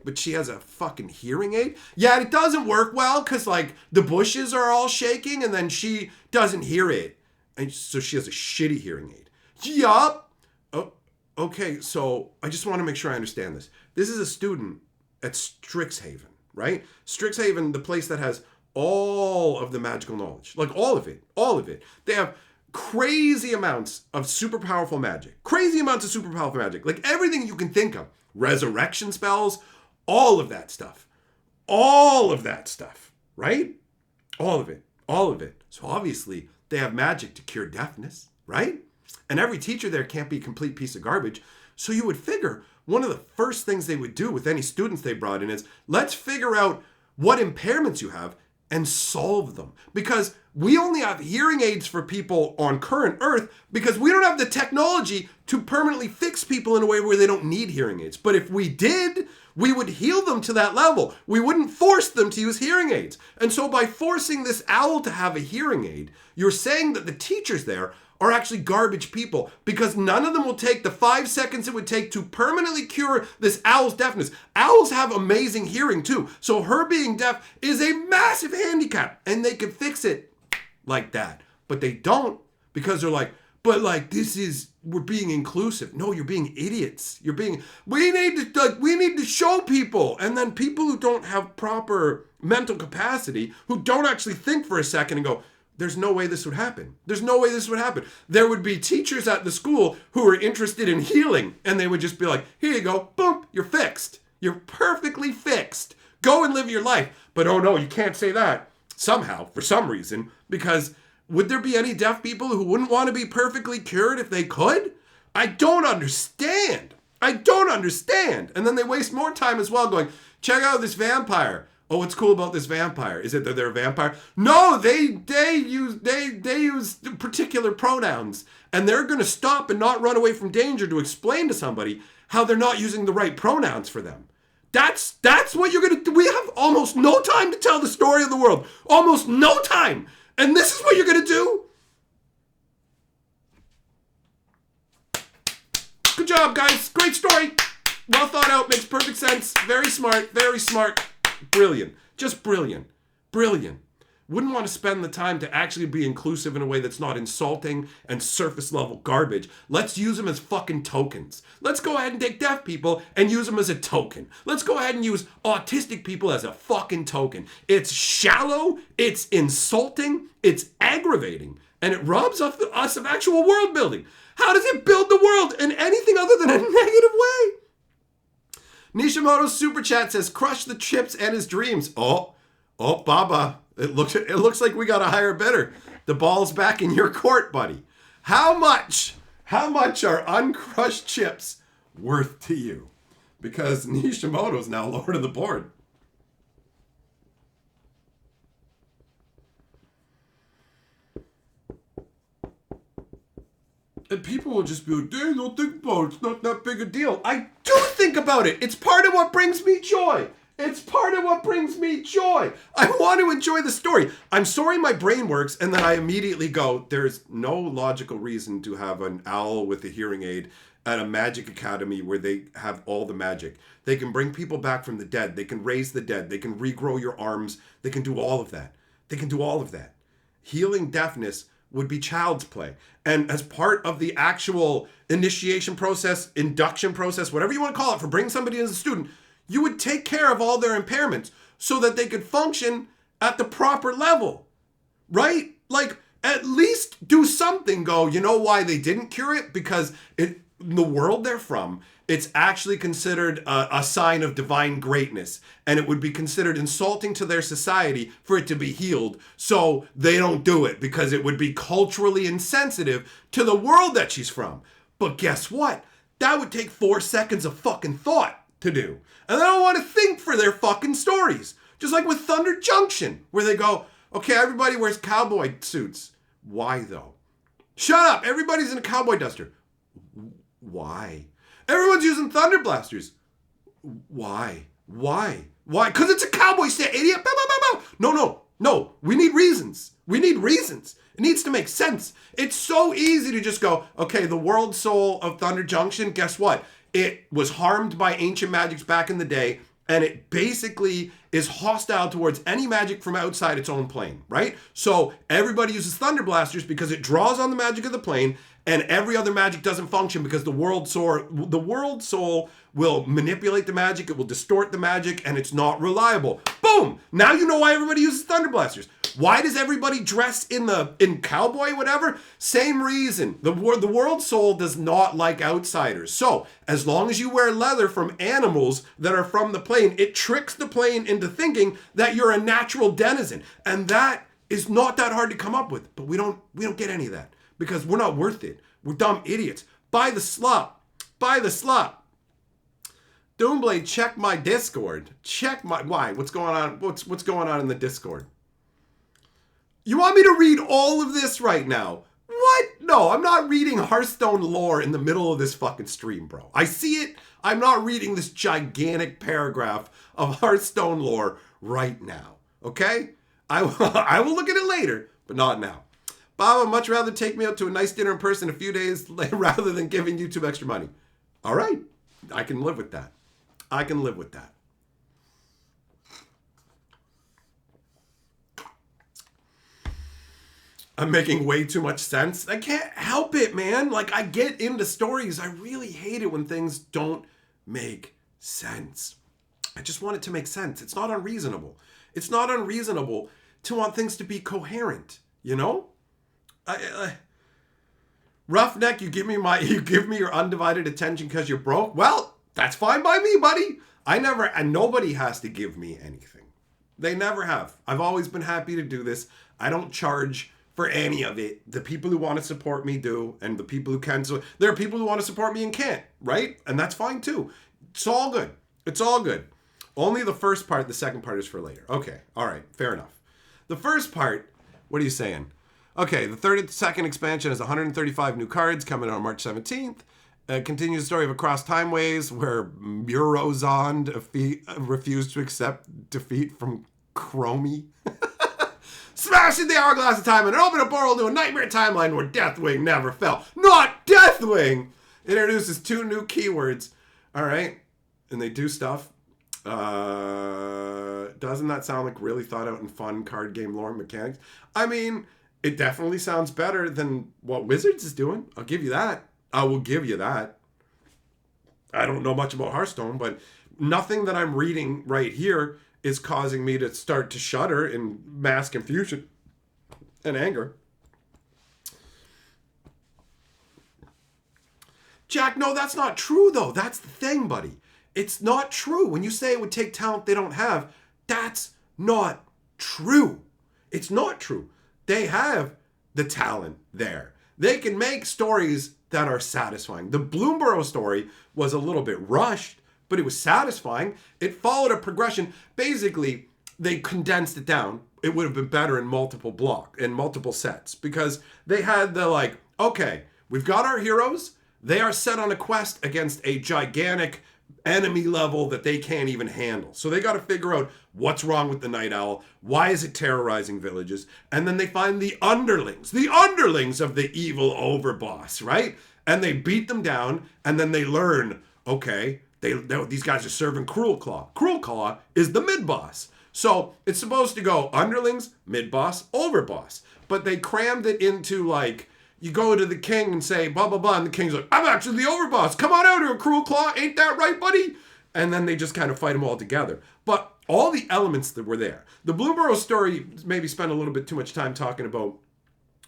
Speaker 1: But she has a fucking hearing aid? Yeah, it doesn't work well because like the bushes are all shaking and then she doesn't hear it. And so she has a shitty hearing aid. Yup. Oh, okay, so I just want to make sure I understand this. This is a student at Strixhaven, right? Strixhaven, the place that has all of the magical knowledge. Like all of it. They have crazy amounts of super powerful magic. Like everything you can think of. Resurrection spells, all of that stuff, right? All of it. So obviously they have magic to cure deafness, right? And every teacher there can't be a complete piece of garbage. So you would figure one of the first things they would do with any students they brought in is, let's figure out what impairments you have and solve them. Because we only have hearing aids for people on current Earth because we don't have the technology to permanently fix people in a way where they don't need hearing aids. But if we did, we would heal them to that level. We wouldn't force them to use hearing aids. And so by forcing this owl to have a hearing aid, you're saying that the teachers there are actually garbage people because none of them will take the 5 seconds it would take to permanently cure this owl's deafness. Owls have amazing hearing too. So her being deaf is a massive handicap and they could fix it like that. But they don't because they're like, but like we're being inclusive. No, you're being idiots. We need to show people. And then people who don't have proper mental capacity, who don't actually think for a second and go, there's no way this would happen. There would be teachers at the school who were interested in healing, and they would just be like, here you go, boom, you're fixed. You're perfectly fixed. Go and live your life. But oh no, you can't say that. Somehow, for some reason, because would there be any deaf people who wouldn't want to be perfectly cured if they could? I don't understand. And then they waste more time as well going, check out this vampire. Oh, what's cool about this vampire? Is it that they're a vampire? No, they use particular pronouns, and they're going to stop and not run away from danger to explain to somebody how they're not using the right pronouns for them. That's what you're going to do. We have almost no time to tell the story of the world. Almost no time. And this is what you're going to do? Good job, guys. Great story. Well thought out. Makes perfect sense. Very smart. Very smart. Brilliant. Just brilliant. Brilliant. Wouldn't want to spend the time to actually be inclusive in a way that's not insulting and surface level garbage. Let's use them as fucking tokens. Let's go ahead and take deaf people and use them as a token. Let's go ahead and use autistic people as a fucking token. It's shallow, it's insulting, it's aggravating, and it robs us of actual world building. How does it build the world in anything other than a negative way? Nishimoto's super chat says, crush the chips and his dreams. Oh, Baba. It looks like we got a higher bidder. The ball's back in your court, buddy. How much are uncrushed chips worth to you? Because Nishimoto's now lower to the board. And people will just be like, they don't think about it. It's not that big a deal. I do think about it. It's part of what brings me joy. It's part of what brings me joy. I want to enjoy the story. I'm sorry my brain works, and then I immediately go, there's no logical reason to have an owl with a hearing aid at a magic academy where they have all the magic. They can bring people back from the dead. They can raise the dead. They can regrow your arms. They can do all of that. They can do all of that. Healing deafness would be child's play. And as part of the actual initiation process, induction process, whatever you want to call it, for bringing somebody as a student, you would take care of all their impairments so that they could function at the proper level, right? Like, at least do something. Go, you know why they didn't cure it? Because in the world they're from, it's actually considered a sign of divine greatness. And it would be considered insulting to their society for it to be healed. So they don't do it because it would be culturally insensitive to the world that she's from. But guess what? That would take 4 seconds of fucking thought to do. And they don't want to think for their fucking stories. Just like with Thunder Junction, where they go, okay, everybody wears cowboy suits. Why though? Shut up. Everybody's in a cowboy duster. Why? Everyone's using thunder blasters. Why? Because it's a cowboy set, idiot. Bow, bow, bow, bow. No. We need reasons. It needs to make sense. It's so easy to just go, okay, the world soul of Thunder Junction, guess what? It was harmed by ancient magics back in the day, and it basically is hostile towards any magic from outside its own plane, right? So everybody uses thunder blasters because it draws on the magic of the plane, and every other magic doesn't function because the world soul will manipulate the magic, it will distort the magic, and it's not reliable. Boom! Now you know why everybody uses thunder blasters. Why does everybody dress in cowboy whatever? Same reason. The world soul does not like outsiders. So as long as you wear leather from animals that are from the plane, it tricks the plane into thinking that you're a natural denizen. And that is not that hard to come up with. But we don't get any of that because we're not worth it. We're dumb idiots. Buy the slop. Doomblade, check my Discord. Why? What's going on? What's going on in the Discord? You want me to read all of this right now? What? No, I'm not reading Hearthstone lore in the middle of this fucking stream, bro. I see it. I'm not reading this gigantic paragraph of Hearthstone lore right now. Okay? I will look at it later, but not now. Bob, I'd much rather take me out to a nice dinner in person a few days rather than giving YouTube extra money. All right. I can live with that. I'm making way too much sense. I can't help it, man. Like, I get into stories. I really hate it when things don't make sense. I just want it to make sense. It's not unreasonable. It's not unreasonable to want things to be coherent, you know? Roughneck, you give me your undivided attention because you're broke. Well, that's fine by me, buddy. And nobody has to give me anything. They never have. I've always been happy to do this. I don't charge for any of it. The people who want to support me do, and the people who can. So there are people who want to support me and can't, right? And that's fine too. It's all good. Only the first part. The second part is for later. Okay. All right. Fair enough. The first part, what are you saying? Okay, the 32nd expansion has 135 new cards coming on March 17th. Continues the story of Across Timeways, where Murozond refused to accept defeat from Chromie. Smashing the hourglass of time and open a portal to a nightmare timeline where Deathwing never fell. Not Deathwing! Introduces 2 new keywords. All right. And they do stuff. Doesn't that sound like really thought out and fun card game lore mechanics? I mean, it definitely sounds better than what Wizards is doing. I'll give you that. I will give you that. I don't know much about Hearthstone, but nothing that I'm reading right here is causing me to start to shudder in mass confusion and anger. Jack, no, that's not true, though. That's the thing, buddy. It's not true. When you say it would take talent they don't have, that's not true. It's not true. They have the talent there. They can make stories that are satisfying. The Bloomborough story was a little bit rushed, but it was satisfying. It followed a progression. Basically, they condensed it down. It would have been better in multiple sets, because they had the like, okay, we've got our heroes. They are set on a quest against a gigantic enemy level that they can't even handle. So they got to figure out what's wrong with the Night Owl. Why is it terrorizing villages? And then they find the underlings of the evil overboss, right? And they beat them down, and then they learn, okay, these guys are serving Cruel Claw. Cruel Claw is the mid-boss. So it's supposed to go underlings, mid-boss, overboss. But they crammed it into like, you go to the king and say, blah, blah, blah. And the king's like, I'm actually the overboss. Come on out here, Cruel Claw. Ain't that right, buddy? And then they just kind of fight them all together. But all the elements that were there. The Bloomborough story maybe spent a little bit too much time talking about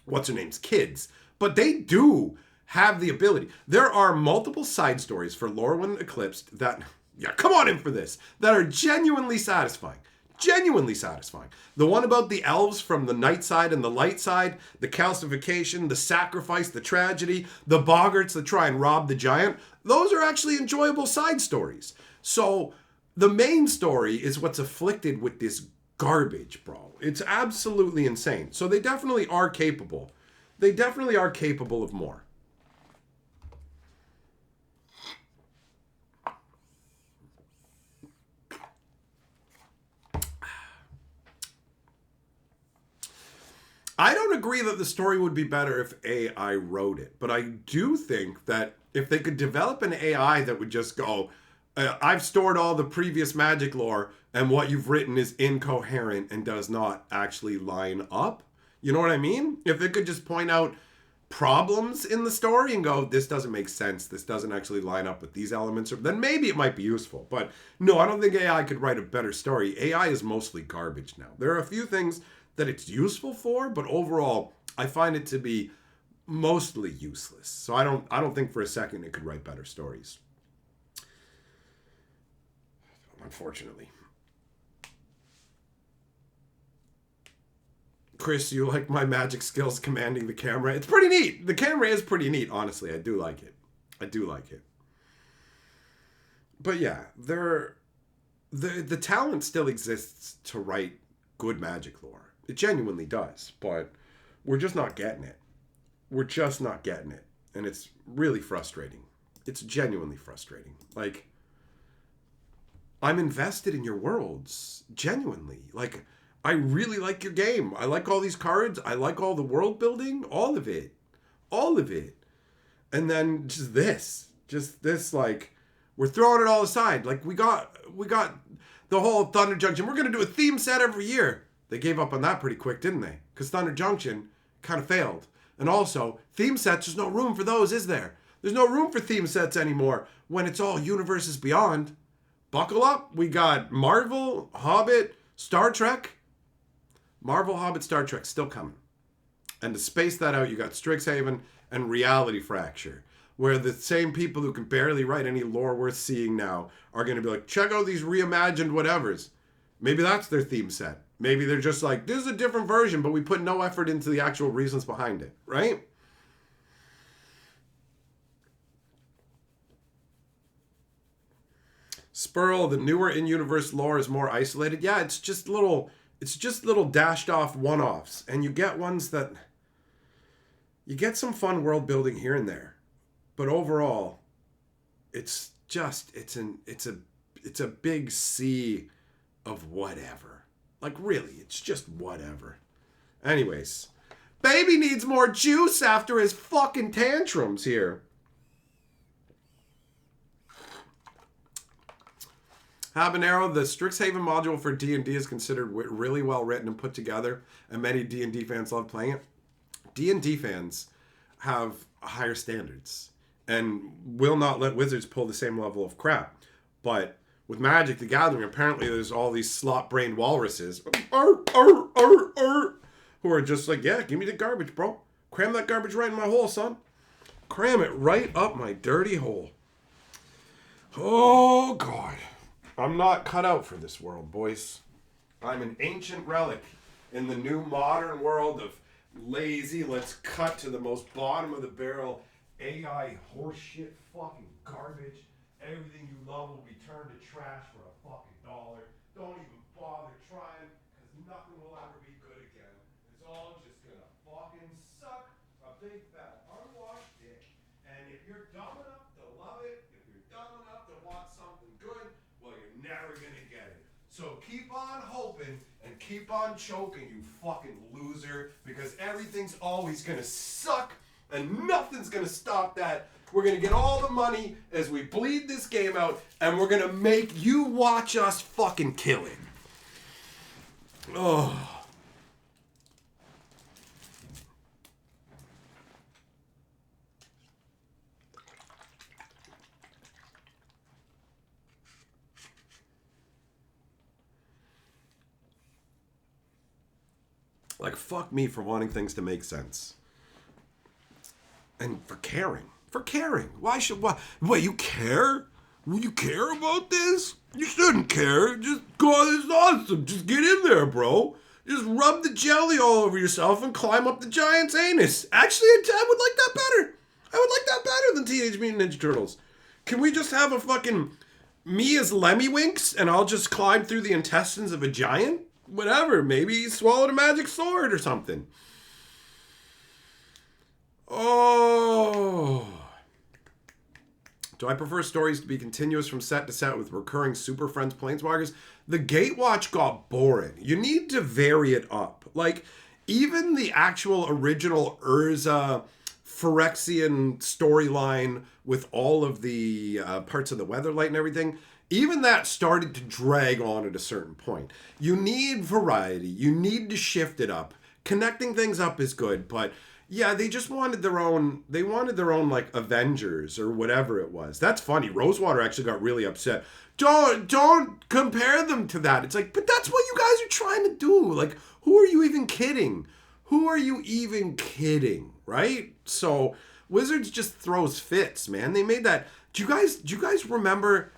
Speaker 1: what's-her-name's kids. But they do have the ability. There are multiple side stories for Lorwyn Eclipsed that, yeah, come on in for this, that are genuinely satisfying. Genuinely satisfying. The one about the elves from the night side and the light side, the calcification, the sacrifice, the tragedy, the boggarts that try and rob the giant, those are actually enjoyable side stories. So the main story is what's afflicted with this garbage, bro. It's absolutely insane. So they definitely are capable. They definitely are capable of more. I don't agree that the story would be better if AI wrote it, but I do think that if they could develop an AI that would just go, I've stored all the previous Magic lore, and what you've written is incoherent and does not actually line up. You know what I mean? If it could just point out problems in the story and go, this doesn't make sense, this doesn't actually line up with these elements, then maybe it might be useful. But no, I don't think AI could write a better story. AI is mostly garbage now. There are a few things that it's useful for, but overall, I find it to be mostly useless. So I don't think for a second it could write better stories. Unfortunately. Chris, you like my magic skills commanding the camera? It's pretty neat. The camera is pretty neat, honestly. I do like it. But yeah, the talent still exists to write good magic lore. It genuinely does, but we're just not getting it. And it's really frustrating. It's genuinely frustrating. Like, I'm invested in your worlds, genuinely. Like, I really like your game. I like all these cards. I like all the world building, all of it. And then just this, like, we're throwing it all aside. Like, we got the whole Thunder Junction. We're going to do a theme set every year. They gave up on that pretty quick, didn't they? Because Thunder Junction kind of failed. And also, theme sets, there's no room for those, is there? There's no room for theme sets anymore when it's all Universes Beyond. Buckle up. We got Marvel, Hobbit, Star Trek. Marvel, Hobbit, Star Trek still coming. And to space that out, you got Strixhaven and Reality Fracture, where the same people who can barely write any lore worth seeing now are going to be like, check out these reimagined whatevers. Maybe that's their theme set. Maybe they're just like, this is a different version, but we put no effort into the actual reasons behind it, right? Spurl, the newer in-universe lore is more isolated. Yeah, it's just little dashed off one-offs. And you get ones that you get some fun world building here and there. But overall, it's a big sea of whatever. Like really, it's just whatever. Anyways, baby needs more juice after his fucking tantrums here. Habanero, the Strixhaven module for D&D is considered really well written and put together, and many D&D fans love playing it. D&D fans have higher standards and will not let wizards pull the same level of crap. But with Magic the Gathering, apparently there's all these slot-brained walruses who are just like, yeah, give me the garbage, bro. Cram that garbage right in my hole, son. Cram it right up my dirty hole. Oh, God. I'm not cut out for this world, boys. I'm an ancient relic in the new modern world of lazy, let's cut to the most bottom of the barrel, AI horseshit fucking garbage. Everything you love will be turned to trash for a fucking dollar. Don't even bother trying, because nothing will ever be good again. It's all just gonna fucking suck a big fat unwashed dick. And if you're dumb enough to love it, if you're dumb enough to want something good, well, you're never gonna get it. So keep on hoping and keep on choking, you fucking loser, because everything's always gonna suck and nothing's gonna stop that. We're gonna get all the money as we bleed this game out, and we're gonna make you watch us fucking kill it. Oh. Like, fuck me for wanting things to make sense. And for caring. For caring. Why? Wait, you care? You care about this? You shouldn't care. Just go, this is awesome. Just get in there, bro. Just rub the jelly all over yourself and climb up the giant's anus. Actually, I would like that better. I would like that better than Teenage Mutant Ninja Turtles. Can we just have a fucking me as Lemmy Winks and I'll just climb through the intestines of a giant? Whatever, maybe he swallowed a magic sword or something. Oh. Do I prefer stories to be continuous from set to set with recurring Super Friends Planeswalkers? The Gatewatch got boring. You need to vary it up. Like, even the actual original Urza Phyrexian storyline with all of the parts of the Weatherlight and everything, even that started to drag on at a certain point. You need variety. You need to shift it up. Connecting things up is good, but yeah, they just wanted their own, like Avengers or whatever it was. That's funny. Rosewater actually got really upset. Don't compare them to that. It's like, but that's what you guys are trying to do. Like, who are you even kidding? Who are you even kidding? Right? So Wizards just throws fits, man. They made that. Do you guys remember?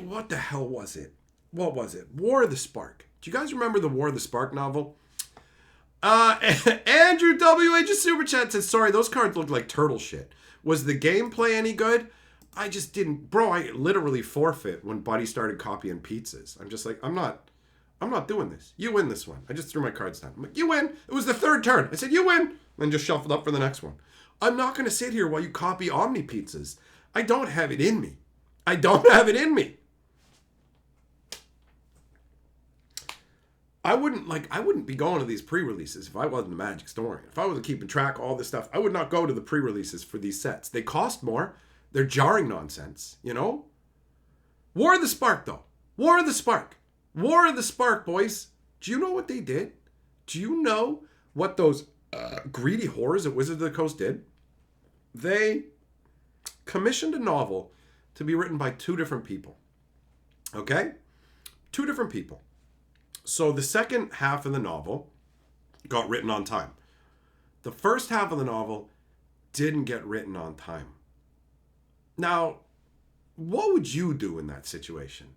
Speaker 1: What the hell was it? What was it? War of the Spark. Do you guys remember the War of the Spark novel? Andrew WH Super Chat says, sorry, those cards look like turtle shit. Was the gameplay any good? I just didn't. Bro, I literally forfeit when Buddy started copying pizzas. I'm just like, I'm not doing this. You win this one. I just threw my cards down. I'm like, you win. It was the third turn. I said, you win. And just shuffled up for the next one. I'm not going to sit here while you copy Omni pizzas. I don't have it in me. I don't have it in me. I wouldn't be going to these pre-releases if I wasn't a Magic historian. If I wasn't keeping track of all this stuff, I would not go to the pre-releases for these sets. They cost more. They're jarring nonsense, you know? War of the Spark, though. War of the Spark. War of the Spark, boys. Do you know what they did? Do you know what those greedy whores at Wizards of the Coast did? They commissioned a novel to be written by two different people. Okay? Two different people. So the second half of the novel got written on time. The first half of the novel didn't get written on time. Now, what would you do in that situation?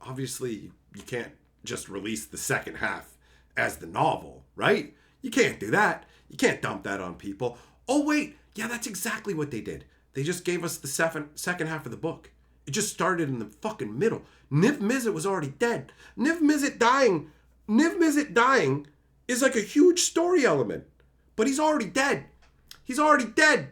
Speaker 1: Obviously, you can't just release the second half as the novel, right? You can't do that. You can't dump that on people. Oh, wait. Yeah, that's exactly what they did. They just gave us the second half of the book. It just started in the fucking middle. Niv Mizzet was already dead. Niv Mizzet dying is like a huge story element. But he's already dead. He's already dead.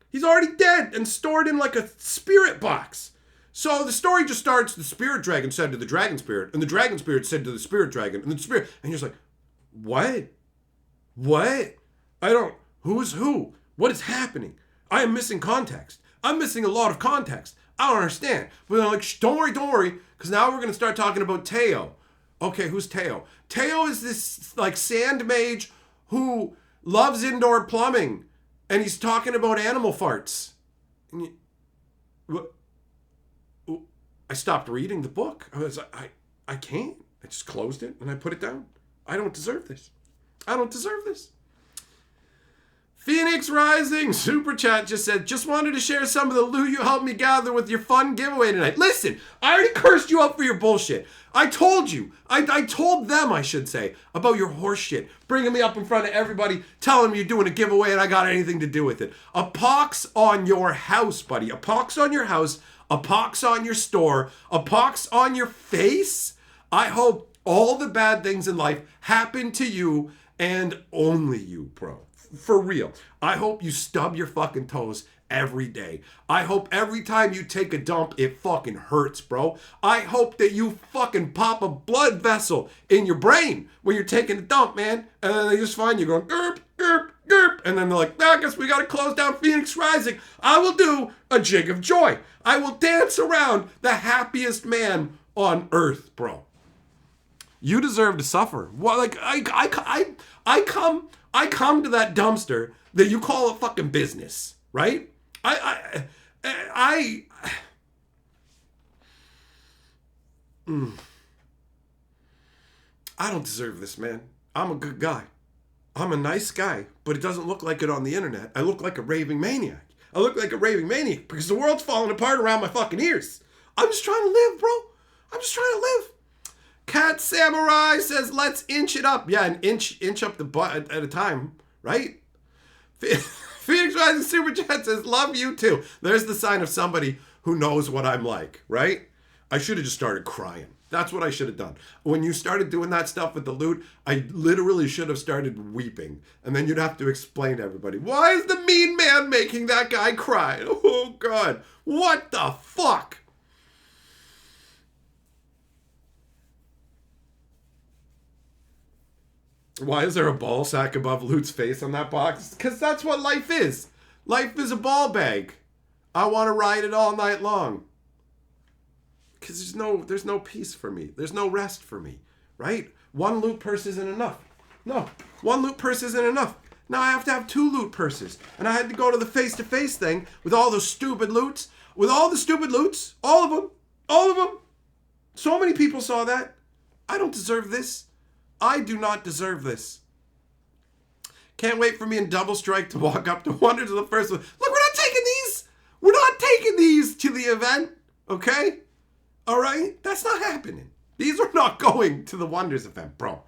Speaker 1: He's already dead and stored in like a spirit box. So the story just starts, the spirit dragon said to the dragon spirit, and the dragon spirit said to the spirit dragon, and the spirit, and you're just like, what? What? Who's who? What is happening? I am missing context. I'm missing a lot of context. I don't understand. But they're like, don't worry, because now we're going to start talking about Teo. Okay, who's Teo? Teo is this like sand mage who loves indoor plumbing, and he's talking about animal farts. And I stopped reading the book. I was like, I can't. I just closed it and I put it down. I don't deserve this. I don't deserve this. Phoenix Rising Super Chat just said, just wanted to share some of the loot you helped me gather with your fun giveaway tonight. Listen, I already cursed you out for your bullshit. I told you. I told them, I should say, about your horse shit. Bringing me up in front of everybody, telling me you're doing a giveaway and I got anything to do with it. A pox on your house, buddy. A pox on your house. A pox on your store. A pox on your face. I hope all the bad things in life happen to you and only you, bro. For real. I hope you stub your fucking toes every day. I hope every time you take a dump, it fucking hurts, bro. I hope that you fucking pop a blood vessel in your brain when you're taking a dump, man. And then they just find you going, gerp, gerp, gerp. And then they're like, I guess we gotta close down Phoenix Rising. I will do a jig of joy. I will dance around the happiest man on earth, bro. You deserve to suffer. What? Like I come to that dumpster that you call a fucking business, right? I don't deserve this, man. I'm a good guy. I'm a nice guy, but it doesn't look like it on the internet. I look like a raving maniac. I look like a raving maniac because the world's falling apart around my fucking ears. I'm just trying to live, bro. I'm just trying to live. Cat Samurai says, let's inch it up. Yeah, an inch up the butt at a time, right? Phoenix Rising Super Chat says, love you too. There's the sign of somebody who knows what I'm like, right? I should have just started crying. That's what I should have done. When you started doing that stuff with the loot, I literally should have started weeping. And then you'd have to explain to everybody, why is the mean man making that guy cry? Oh, God. What the fuck? Why is there a ball sack above Loot's face on that box? Because that's what life is. Life is a ball bag. I want to ride it all night long. Because there's no peace for me. There's no rest for me, right? One loot purse isn't enough. No, one loot purse isn't enough. Now I have to have 2 loot purses. And I had to go to the face-to-face thing with all those stupid loots. With all the stupid loots. All of them. All of them. So many people saw that. I don't deserve this. I do not deserve this. Can't wait for me and Double Strike to walk up to Wonders of the first one. Look, we're not taking these. We're not taking these to the event. Okay? All right? That's not happening. These are not going to the Wonders event, bro.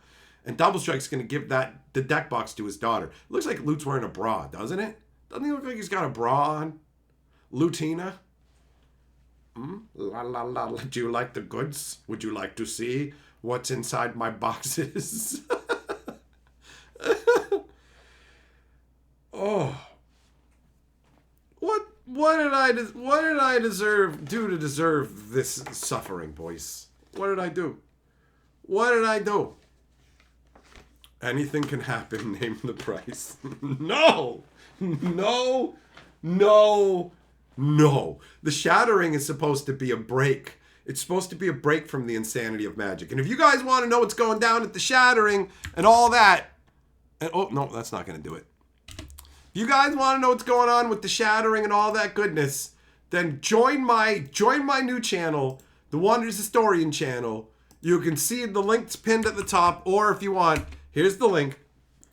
Speaker 1: And Double Strike's going to give the deck box to his daughter. It looks like Lute's wearing a bra, doesn't it? Doesn't he look like he's got a bra on? Lutina? La la la. Do you like the goods? Would you like to see what's inside my boxes? Oh. What did I do to deserve this suffering, boys? What did I do? What did I do? Anything can happen, name the price. No! No! No! No! The Shattering is supposed to be a break. It's supposed to be a break from the insanity of Magic. And if you guys want to know what's going down at the Shattering and all that... oh, no, that's not going to do it. If you guys want to know what's going on with the Shattering and all that goodness, then join my new channel, the Wonders Historian channel. You can see the link's pinned at the top, or if you want, here's the link.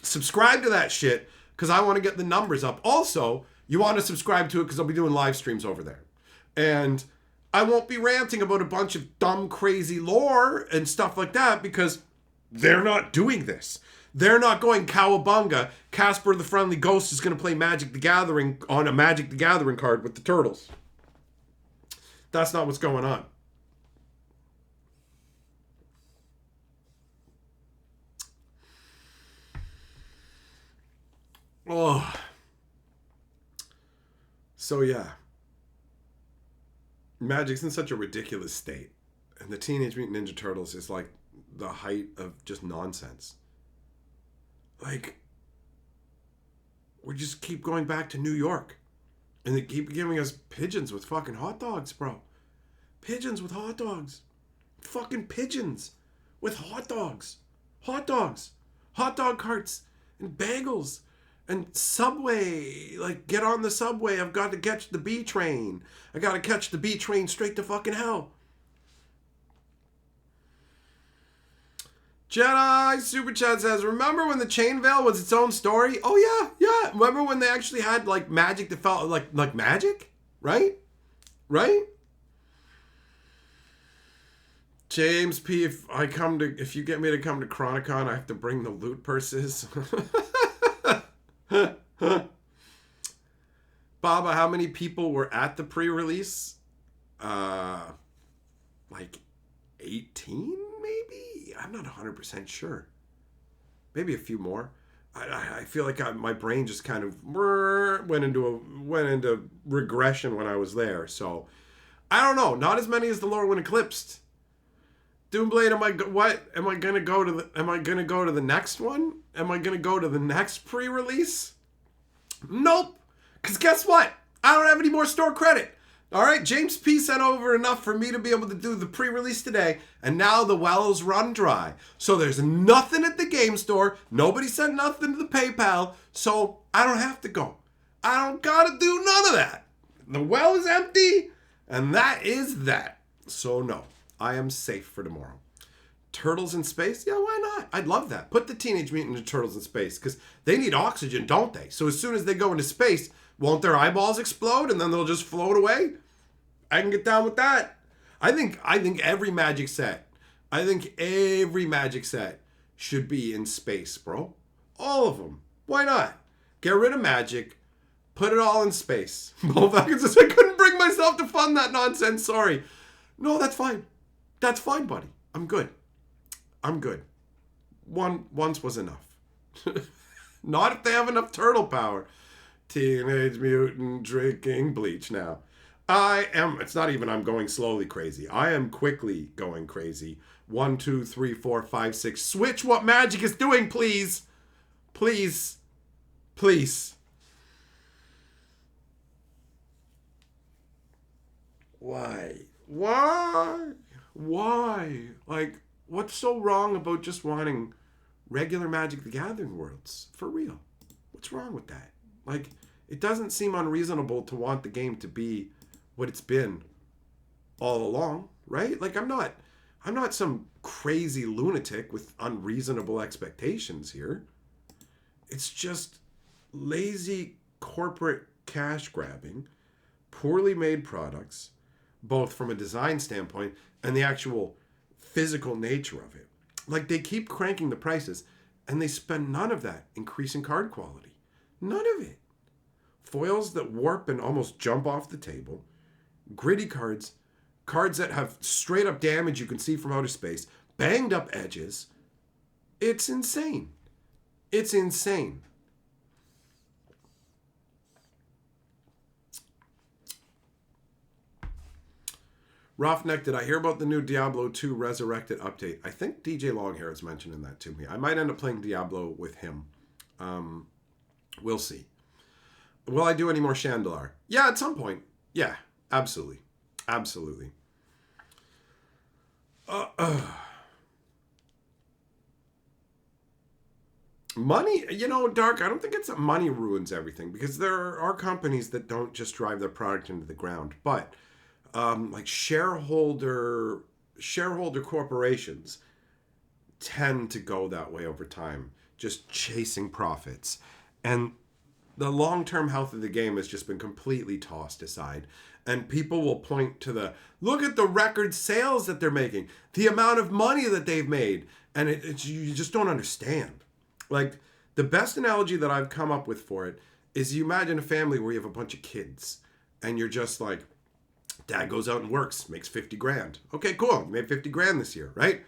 Speaker 1: Subscribe to that shit, because I want to get the numbers up. Also, you want to subscribe to it because I'll be doing live streams over there. And I won't be ranting about a bunch of dumb, crazy lore and stuff like that, because they're not doing this. They're not going cowabunga. Casper the Friendly Ghost is going to play Magic the Gathering on a Magic the Gathering card with the turtles. That's not what's going on. Oh. So yeah. Magic's in such a ridiculous state. And the Teenage Mutant Ninja Turtles is like the height of just nonsense. Like, we just keep going back to New York. And they keep giving us pigeons with fucking hot dogs, bro. Pigeons with hot dogs. Fucking pigeons with hot dogs. Hot dogs. Hot dog carts and bagels. And Subway. Like, get on the subway. I've got to catch the B train. I got to catch the B train straight to fucking hell. Jedi Super Chat says, remember when the chain veil was its own story? Oh, yeah. Remember when they actually had, like, magic that felt like magic? Right? James P, if you get me to come to Chronicon, I have to bring the loot purses. Baba, how many people were at the pre-release? Like 18, maybe? I'm not 100% sure. Maybe a few more. I feel like my brain just kind of went into regression when I was there. So I don't know. Not as many as the Lorwyn Eclipsed. Doomblade, am I gonna go to the next one? Am I gonna go to the next pre-release? Nope. Because guess what? I don't have any more store credit. All right, James P sent over enough for me to be able to do the pre-release today, and now the wells run dry. So there's nothing at the game store. Nobody sent nothing to the PayPal, so I don't have to go. I don't gotta do none of that. The well is empty, and that is that. So no, I am safe for tomorrow. Turtles in space? Yeah, why not? I'd love that. Put the Teenage Mutant Ninja Turtles in space, because they need oxygen, don't they? So as soon as they go into space, won't their eyeballs explode and then they'll just float away? I can get down with that. I think every magic set should be in space, bro. All of them. Why not? Get rid of magic. Put it all in space. Bullfuckers says, I couldn't bring myself to fund that nonsense. Sorry. No, that's fine. That's fine, buddy. I'm good. Once was enough. Not if they have enough turtle power. Teenage Mutant drinking bleach now. It's not even I'm going slowly crazy. I am quickly going crazy. 1, 2, 3, 4, 5, 6. Switch what magic is doing, please. Please. Why? Like, what's so wrong about just wanting regular Magic the Gathering worlds? For real. What's wrong with that? Like, it doesn't seem unreasonable to want the game to be what it's been all along, right? Like, I'm not some crazy lunatic with unreasonable expectations here. It's just lazy corporate cash grabbing, poorly made products, both from a design standpoint and the actual physical nature of it. Like, they keep cranking the prices and they spend none of that increasing card quality. None of it. Foils that warp and almost jump off the table, gritty cards that have straight up damage you can see from outer space, banged up edges. It's insane. Roughneck, did I hear about the new Diablo 2 Resurrected update? I think DJ Longhair is mentioning that to me. I might end up playing Diablo with him. We'll see. Will I do any more Chandelar? Yeah, at some point. Yeah, absolutely. Money, Dark, I don't think it's that money ruins everything, because there are companies that don't just drive their product into the ground. But like shareholder corporations tend to go that way over time, just chasing profits. And the long-term health of the game has just been completely tossed aside. And people will point to look at the record sales that they're making, the amount of money that they've made. And you just don't understand. Like, the best analogy that I've come up with for it is, you imagine a family where you have a bunch of kids and you're just like Dad goes out and works, makes 50 grand. Okay, cool. You made 50 grand this year, right?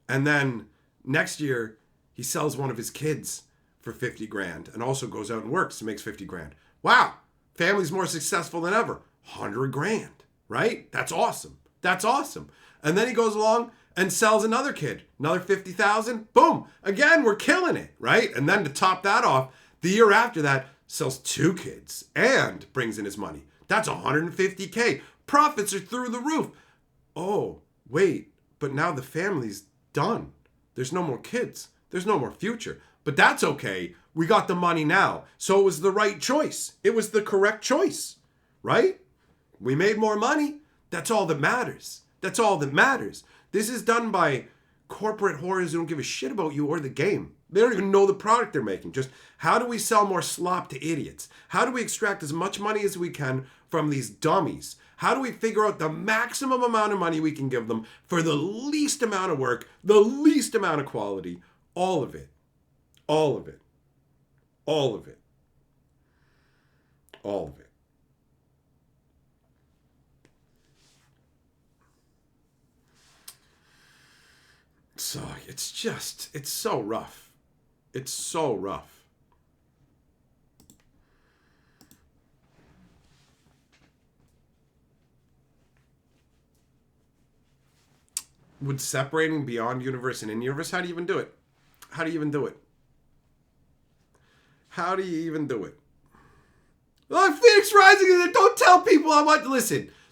Speaker 1: And then next year, he sells one of his kids for 50 grand and also goes out and works and makes 50 grand. Wow. Family's more successful than ever. 100 grand, right? That's awesome. That's awesome. And then he goes along and sells another kid, another 50,000. Boom. Again, we're killing it, right? And then to top that off, the year after that, sells 2 kids and brings in his money. That's 150K. Profits are through the roof. Oh, wait, but now the family's done. There's no more kids. There's no more future. But that's okay. We got the money now. So it was the right choice. It was the correct choice, right? We made more money. That's all that matters. That's all that matters. This is done by corporate whores who don't give a shit about you or the game. They don't even know the product they're making. Just how do we sell more slop to idiots? How do we extract as much money as we can from these dummies? How do we figure out the maximum amount of money we can give them for the least amount of work, the least amount of quality? All of it. All of it. All of it. All of it. So it's so rough. It's so rough. Would separating beyond universe and in universe, how do you even do it? How do you even do it? How do you even do it? Oh, Phoenix Rising, don't tell people how much.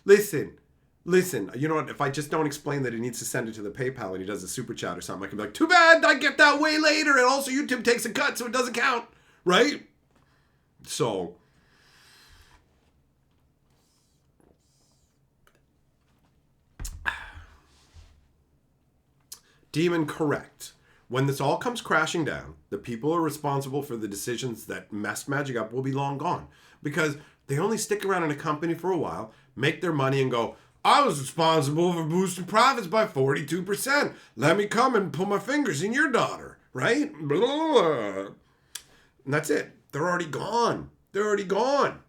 Speaker 1: Listen. You know what? If I just don't explain that he needs to send it to the PayPal and he does a super chat or something, I can be like, too bad, I get that way later. And also YouTube takes a cut, so it doesn't count. Right? So. Demon, correct. When this all comes crashing down, the people who are responsible for the decisions that messed Magic up will be long gone. Because they only stick around in a company for a while, make their money and go, I was responsible for boosting profits by 42%. Let me come and put my fingers in your daughter. Right? Blah, blah, blah. And that's it. They're already gone. They're already gone.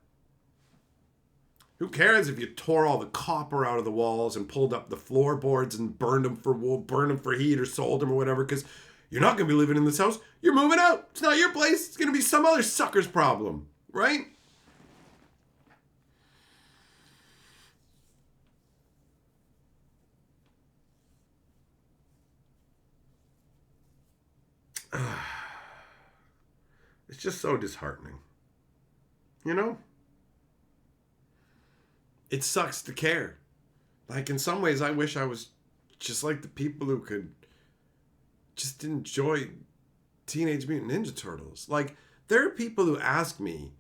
Speaker 1: Who cares if you tore all the copper out of the walls and pulled up the floorboards and burned them for wool, burned them for heat or sold them or whatever, because you're not going to be living in this house. You're moving out. It's not your place. It's going to be some other sucker's problem. Right? It's just so disheartening. You know? It sucks to care. Like, in some ways, I wish I was just like the people who could just enjoy Teenage Mutant Ninja Turtles. Like, there are people who ask me,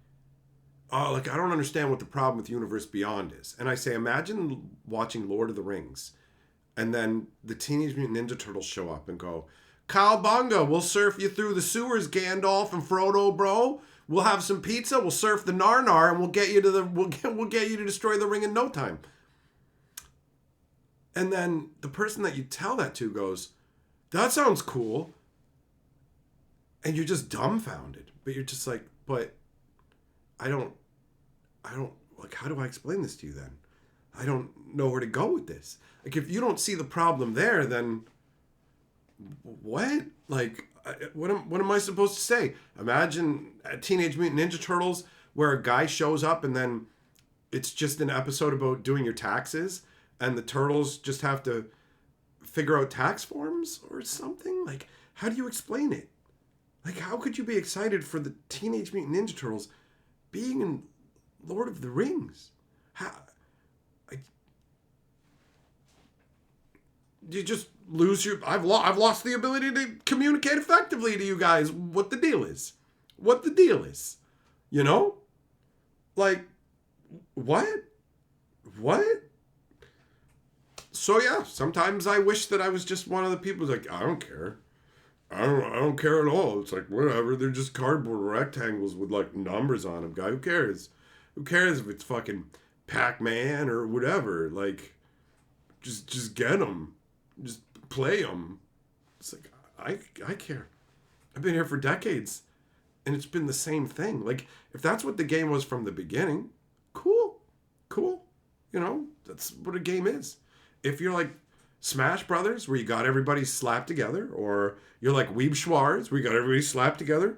Speaker 1: oh, like, I don't understand what the problem with Universe Beyond is. And I say, imagine watching Lord of the Rings, and then the Teenage Mutant Ninja Turtles show up and go, Cowabunga, we'll surf you through the sewers, Gandalf and Frodo, bro. We'll have some pizza, we'll surf the Narnar, and we'll get you to destroy the ring in no time. And then the person that you tell that to goes, that sounds cool. And you're just dumbfounded. But you're just like, but I don't, like, how do I explain this to you then? I don't know where to go with this. Like, if you don't see the problem there, then what? Like, what am I supposed to say? Imagine a Teenage Mutant Ninja Turtles where a guy shows up and then it's just an episode about doing your taxes and the turtles just have to figure out tax forms or something? Like, how do you explain it? Like, how could you be excited for the Teenage Mutant Ninja Turtles being in Lord of the Rings? How? You just lose your... I've lost the ability to communicate effectively to you guys what the deal is. What the deal is. You know? Like, what? What? So yeah, sometimes I wish that I was just one of the people who's like, I don't care. I don't care at all. It's like, whatever. They're just cardboard rectangles with like numbers on them. Guy, who cares? Who cares if it's fucking Pac-Man or whatever? Like, just get them. Just play them. It's like, I care. I've been here for decades, and it's been the same thing. Like, if that's what the game was from the beginning, cool. You know, that's what a game is. If you're like Smash Brothers, where you got everybody slapped together, or you're like Weeb Schwarz, where you got everybody slapped together,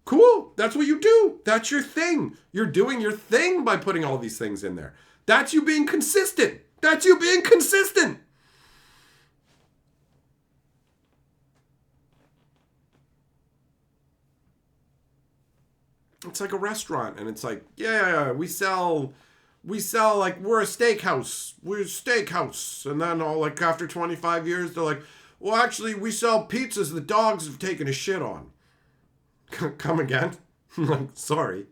Speaker 1: cool. That's what you do. That's your thing. You're doing your thing by putting all these things in there. That's you being consistent. That's you being consistent. It's like a restaurant, and it's like, yeah, we sell like, we're a steakhouse. We're a steakhouse. And then all like after 25 years, they're like, well, actually, we sell pizzas the dogs have taken a shit on. Come again? Like, sorry.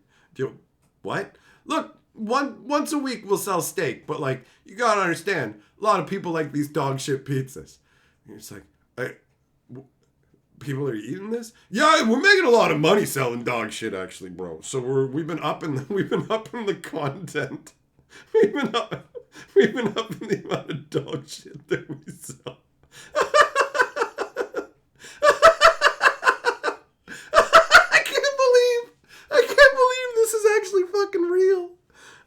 Speaker 1: What? Look, once a week we'll sell steak, but like, you gotta understand, a lot of people like these dog shit pizzas. And it's like, people are eating this? Yeah, we're making a lot of money selling dog shit, actually, bro. So we've been upping the content. We've been upping the amount of dog shit that we sell. I can't believe this is actually fucking real.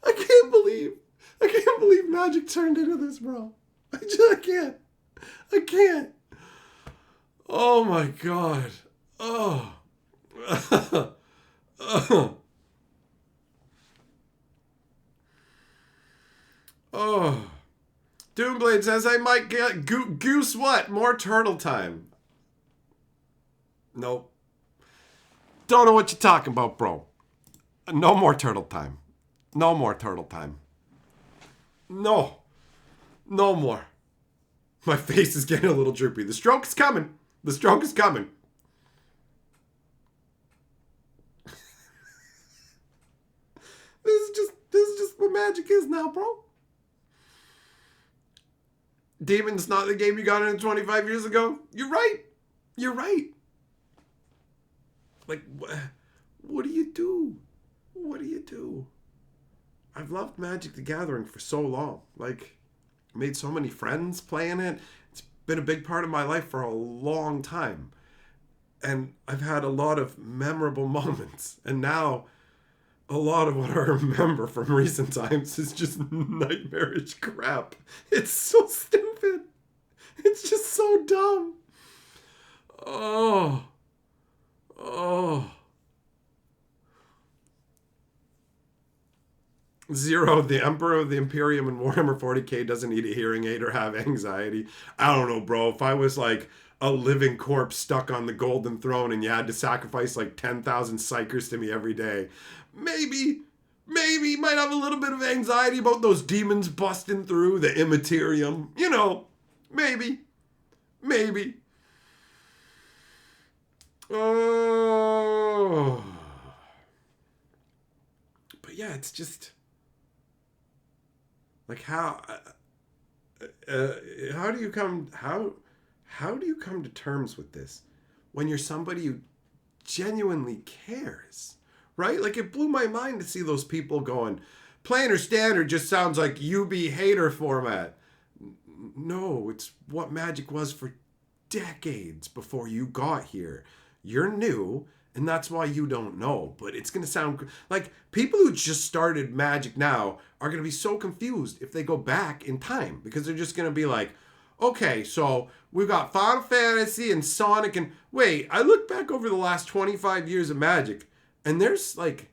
Speaker 1: I can't believe Magic turned into this, bro. I can't. Oh my god. Oh. Oh. Doomblade says I might get goose what? More turtle time. Nope. Don't know what you're talking about, bro. No more turtle time. No more turtle time. No. No more. My face is getting a little droopy. The stroke is coming. The stroke is coming. This is just what Magic is now, bro. Demon's not the game you got in 25 years ago. You're right. You're right. Like, what do you do? What do you do? I've loved Magic the Gathering for so long. Like, made so many friends playing it. It's been a big part of my life for a long time. And I've had a lot of memorable moments. And now, a lot of what I remember from recent times is just nightmarish crap. It's so stupid. It's just so dumb. Oh. Zero, the Emperor of the Imperium in Warhammer 40k doesn't need a hearing aid or have anxiety. I don't know, bro. If I was like a living corpse stuck on the golden throne and you had to sacrifice like 10,000 psychers to me every day, maybe might have a little bit of anxiety about those demons busting through the immaterium. You know, maybe. Oh. But yeah, it's just like how do you come to terms with this when you're somebody who genuinely cares, right? Like, it blew my mind to see those people going, plain or standard just sounds like UB hater format. No, it's what Magic was for decades before you got here. You're new, and that's why you don't know. But it's going to sound like people who just started Magic now are going to be so confused if they go back in time, because they're just going to be like, okay, so we've got Final Fantasy and Sonic, and wait, I look back over the last 25 years of Magic, and there's like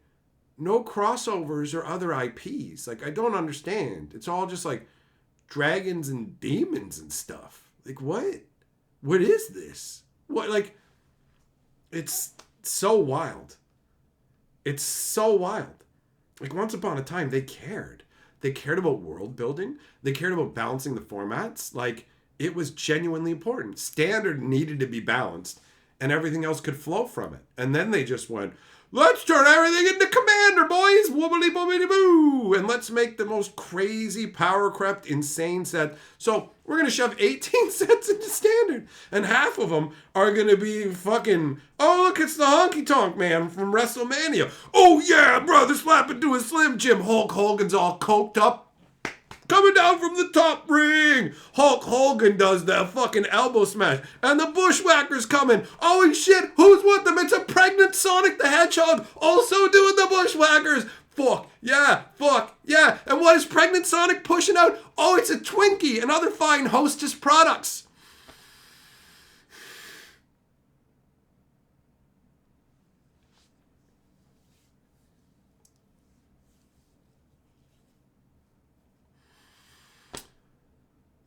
Speaker 1: no crossovers or other IPs. Like, I don't understand. It's all just like dragons and demons and stuff. Like, what? What is this? What, like, it's so wild. It's so wild. Like, once upon a time, they cared. They cared about world building. They cared about balancing the formats. Like, it was genuinely important. Standard needed to be balanced, and everything else could flow from it. And then they just went, let's turn everything into Commander, boys! Woobly boobity boo! And let's make the most crazy, power-crept, insane set. So we're going to shove 18 sets into Standard. And half of them are going to be fucking, oh, look, it's the Honky Tonk Man from WrestleMania. Oh, yeah, brother, slap it to a Slim Jim. Hulk Hogan's all coked up, coming down from the top ring. Hulk Hogan does that fucking elbow smash. And the Bushwhackers coming. Oh shit, who's with them? It's a pregnant Sonic the Hedgehog also doing the Bushwhackers. fuck, yeah, fuck, yeah. And what is Pregnant Sonic pushing out? Oh, it's a Twinkie and other fine Hostess products.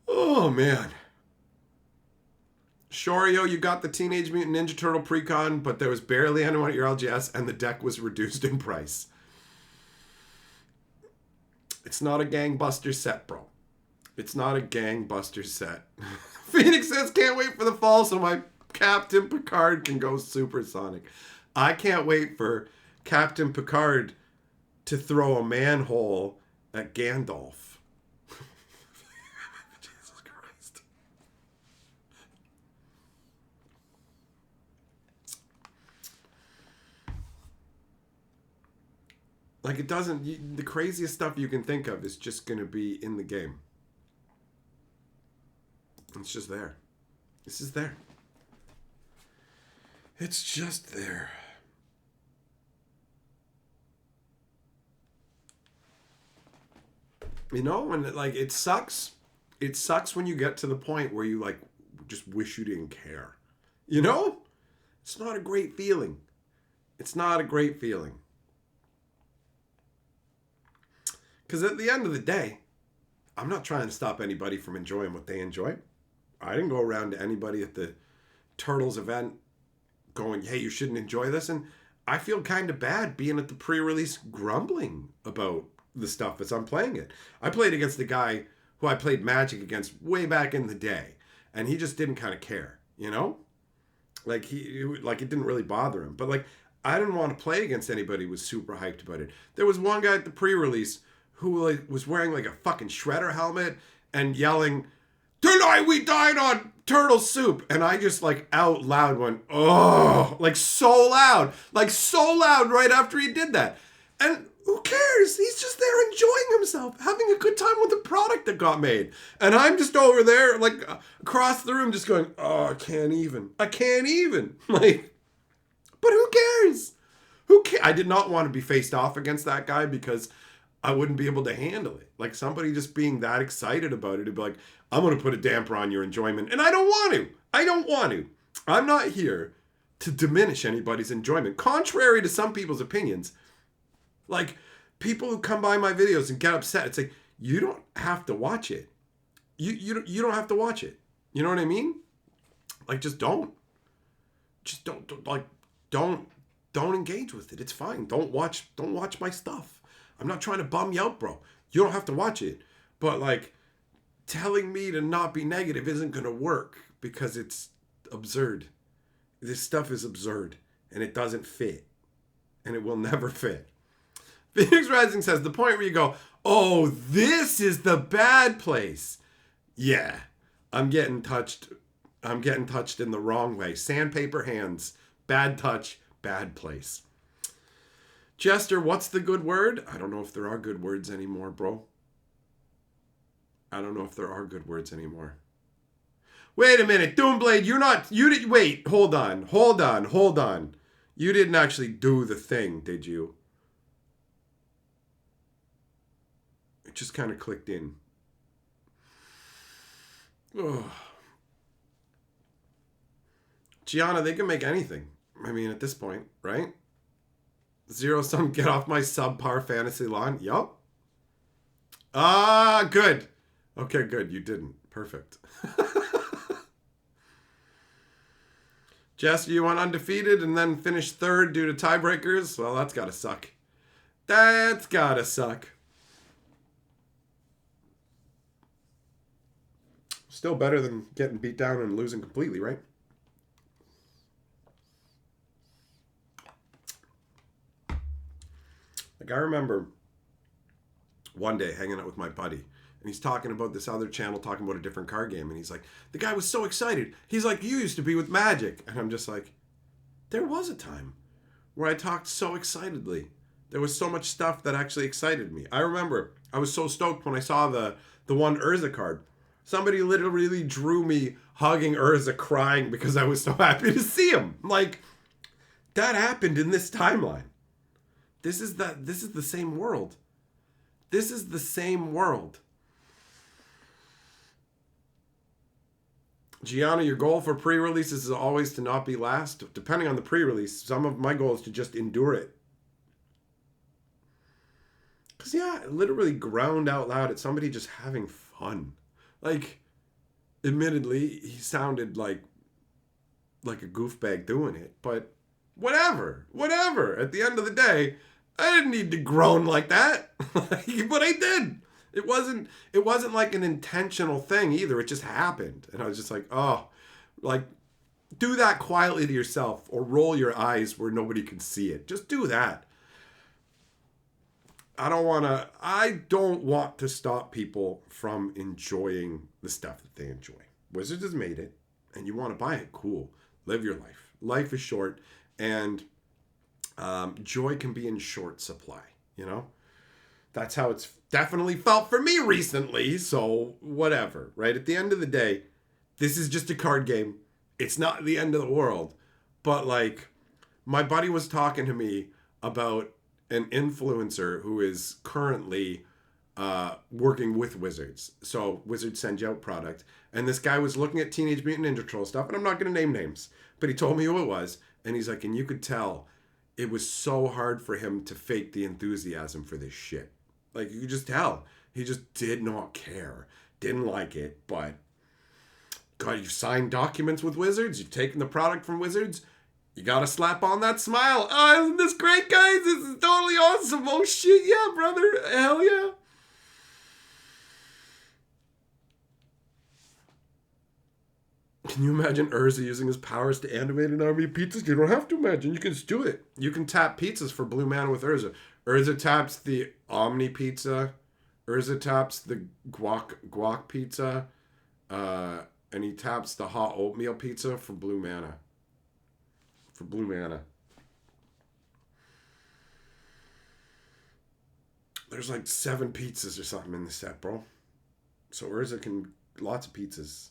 Speaker 1: Oh, man. Shorio, you got the Teenage Mutant Ninja Turtle Precon, but there was barely anyone at your LGS, and the deck was reduced in price. It's not a gangbuster set, bro. It's not a gangbuster set. Phoenix says, can't wait for the fall so my Captain Picard can go supersonic. I can't wait for Captain Picard to throw a manhole at Gandalf. Jesus Christ. Like, it doesn't... The craziest stuff you can think of is just going to be in the game. It's just there. This is there. It's just there. You know, and like, it sucks. It sucks when you get to the point where you like just wish you didn't care. You know? It's not a great feeling. It's not a great feeling. Because at the end of the day, I'm not trying to stop anybody from enjoying what they enjoy. I didn't go around to anybody at the Turtles event going, hey, you shouldn't enjoy this. And I feel kind of bad being at the pre-release grumbling about the stuff as I'm playing it. I played against the guy who I played Magic against way back in the day. And he just didn't kind of care, you know? Like, it didn't really bother him. But, like, I didn't want to play against anybody who was super hyped about it. There was one guy at the pre-release who like was wearing like a fucking Shredder helmet and yelling, "Tonight we dine on turtle soup." And I just like out loud went, oh, like so loud right after he did that. And who cares? He's just there enjoying himself, having a good time with the product that got made. And I'm just over there like across the room just going, oh, I can't even. Like, but who cares? I did not want to be faced off against that guy because I wouldn't be able to handle it. Like somebody just being that excited about it, it'd be like, I'm going to put a damper on your enjoyment. And I don't want to. I'm not here to diminish anybody's enjoyment. Contrary to some people's opinions, like people who come by my videos and get upset, it's like, you don't have to watch it. You don't have to watch it. You know what I mean? Like, just don't. Just don't engage with it. It's fine. Don't watch my stuff. I'm not trying to bum you out, bro. You don't have to watch it. But, like, telling me to not be negative isn't going to work because it's absurd. This stuff is absurd, and it doesn't fit. And it will never fit. Phoenix Rising says, the point where you go, oh, this is the bad place. Yeah, I'm getting touched in the wrong way. Sandpaper hands. Bad touch, bad place. Jester, what's the good word? I don't know if there are good words anymore, bro. I don't know if there are good words anymore. Wait a minute, Doomblade, wait, hold on. You didn't actually do the thing, did you? It just kind of clicked in. Ugh. Gianna, they can make anything. I mean, at this point, right? Zero Sum, get off my subpar fantasy lawn. Yup. Ah, good. Okay, good. You didn't. Perfect. Jess, you went undefeated and then finished third due to tiebreakers? Well, that's gotta suck. That's gotta suck. Still better than getting beat down and losing completely, right? Like, I remember one day hanging out with my buddy, and he's talking about this other channel, talking about a different card game, and he's like, the guy was so excited. He's like, you used to be with Magic. And I'm just like, there was a time where I talked so excitedly. There was so much stuff that actually excited me. I remember I was so stoked when I saw the one Urza card. Somebody literally drew me hugging Urza, crying because I was so happy to see him. Like, that happened in this timeline. This is the same world. This is the same world. Gianna, your goal for pre-releases is always to not be last. Depending on the pre-release, some of my goal is to just endure it. Because, yeah, I literally ground out loud at somebody just having fun. Like, admittedly, he sounded like a goofbag doing it. But whatever. At the end of the day, I didn't need to groan like that. But I did. It wasn't like an intentional thing either. It just happened. And I was just like, oh, like, do that quietly to yourself or roll your eyes where nobody can see it. Just do that. I don't want to stop people from enjoying the stuff that they enjoy. Wizards has made it, and you want to buy it, cool. Live your life. Life is short, and joy can be in short supply, you know? That's how it's definitely felt for me recently, so whatever, right? At the end of the day, this is just a card game. It's not the end of the world. But, like, my buddy was talking to me about an influencer who is currently working with Wizards. So Wizards send you out product. And this guy was looking at Teenage Mutant Ninja Turtle stuff, and I'm not going to name names, but he told me who it was. And he's like, and you could tell it was so hard for him to fake the enthusiasm for this shit. Like, you could just tell. He just did not care. Didn't like it, but God, you've signed documents with Wizards. You've taken the product from Wizards. You gotta slap on that smile. Oh, isn't this great, guys? This is totally awesome. Oh, shit, yeah, brother. Hell yeah. Can you imagine Urza using his powers to animate an army of pizzas? You don't have to imagine. You can just do it. You can tap pizzas for blue mana with Urza. Urza taps the Omni pizza. Urza taps the guac pizza. And he taps the hot oatmeal pizza for blue mana. There's like 7 pizzas or something in the set, bro. So Urza can... Lots of pizzas.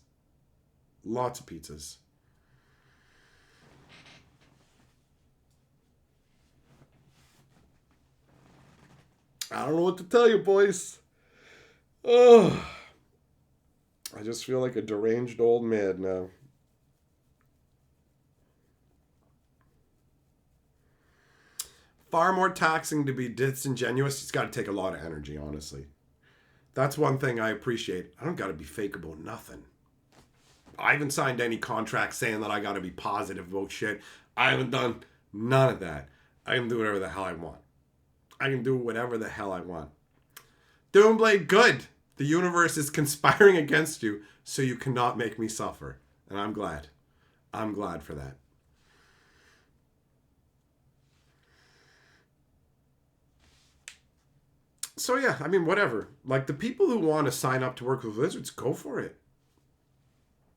Speaker 1: I don't know what to tell you, boys. Oh, I just feel like a deranged old man now. Far more taxing to be disingenuous. It's got to take a lot of energy, honestly. That's one thing I appreciate. I don't got to be fake about nothing. I haven't signed any contract saying that I got to be positive about shit. I haven't done none of that. I can do whatever the hell I want. Doomblade, good. The universe is conspiring against you, so you cannot make me suffer. And I'm glad. I'm glad for that. So yeah, I mean, whatever. Like, the people who want to sign up to work with Wizards, go for it.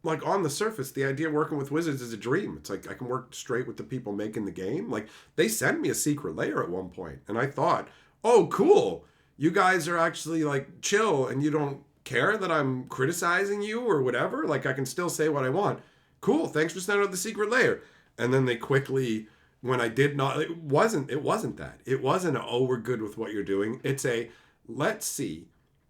Speaker 1: Like, on the surface, the idea of working with Wizards is a dream. It's like, I can work straight with the people making the game. Like, they sent me a secret layer at one point, and I thought, oh, cool. You guys are actually, like, chill, and you don't care that I'm criticizing you or whatever. Like, I can still say what I want. Cool, thanks for sending out the secret layer. And then they quickly, when I did not, it wasn't that. It wasn't a, oh, we're good with what you're doing. It's a, let's see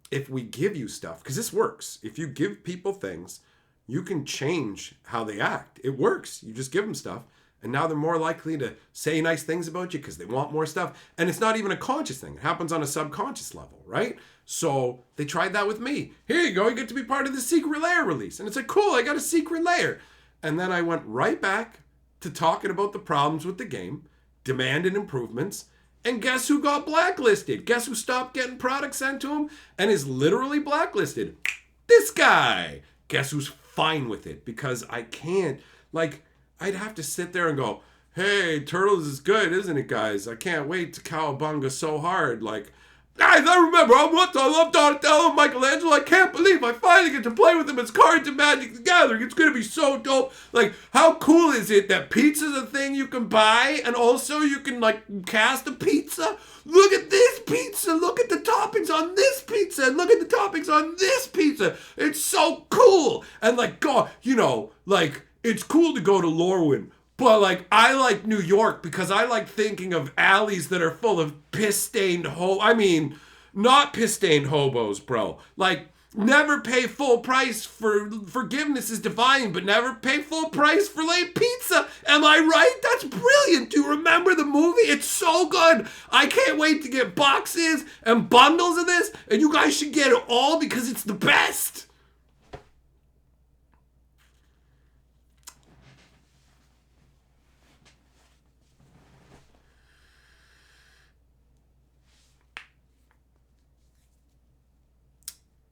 Speaker 1: if we give you stuff, because this works. If you give people things, you can change how they act. It works. You just give them stuff, and now they're more likely to say nice things about you because they want more stuff. And it's not even a conscious thing. It happens on a subconscious level, right? So they tried that with me. Here you go. You get to be part of the secret layer release. And it's like, cool, I got a secret layer. And then I went right back to talking about the problems with the game, demanding improvements, and guess who got blacklisted? Guess who stopped getting products sent to him and is literally blacklisted? This guy. Guess who's fine with it? Because I can't, like, I'd have to sit there and go, hey, Turtles is good, isn't it, guys? I can't wait to cowabunga so hard. Like, guys, I remember I love Donatello and Michelangelo. I can't believe I finally get to play with them as Cards and Magic the Gathering. It's going to be so dope. Like, how cool is it that pizza's a thing you can buy and also you can, like, cast a pizza? Look at this pizza. Look at the toppings on this pizza. And look at the toppings on this pizza. It's so cool. And, like, God, you know, like, it's cool to go to Lorwyn, But, like, I like New York because I like thinking of alleys that are full of piss-stained not piss-stained hobos, bro. Like, never pay full price for forgiveness is divine, but never pay full price for late pizza. Am I right? That's brilliant. Do you remember the movie? It's so good. I can't wait to get boxes and bundles of this, and you guys should get it all because it's the best.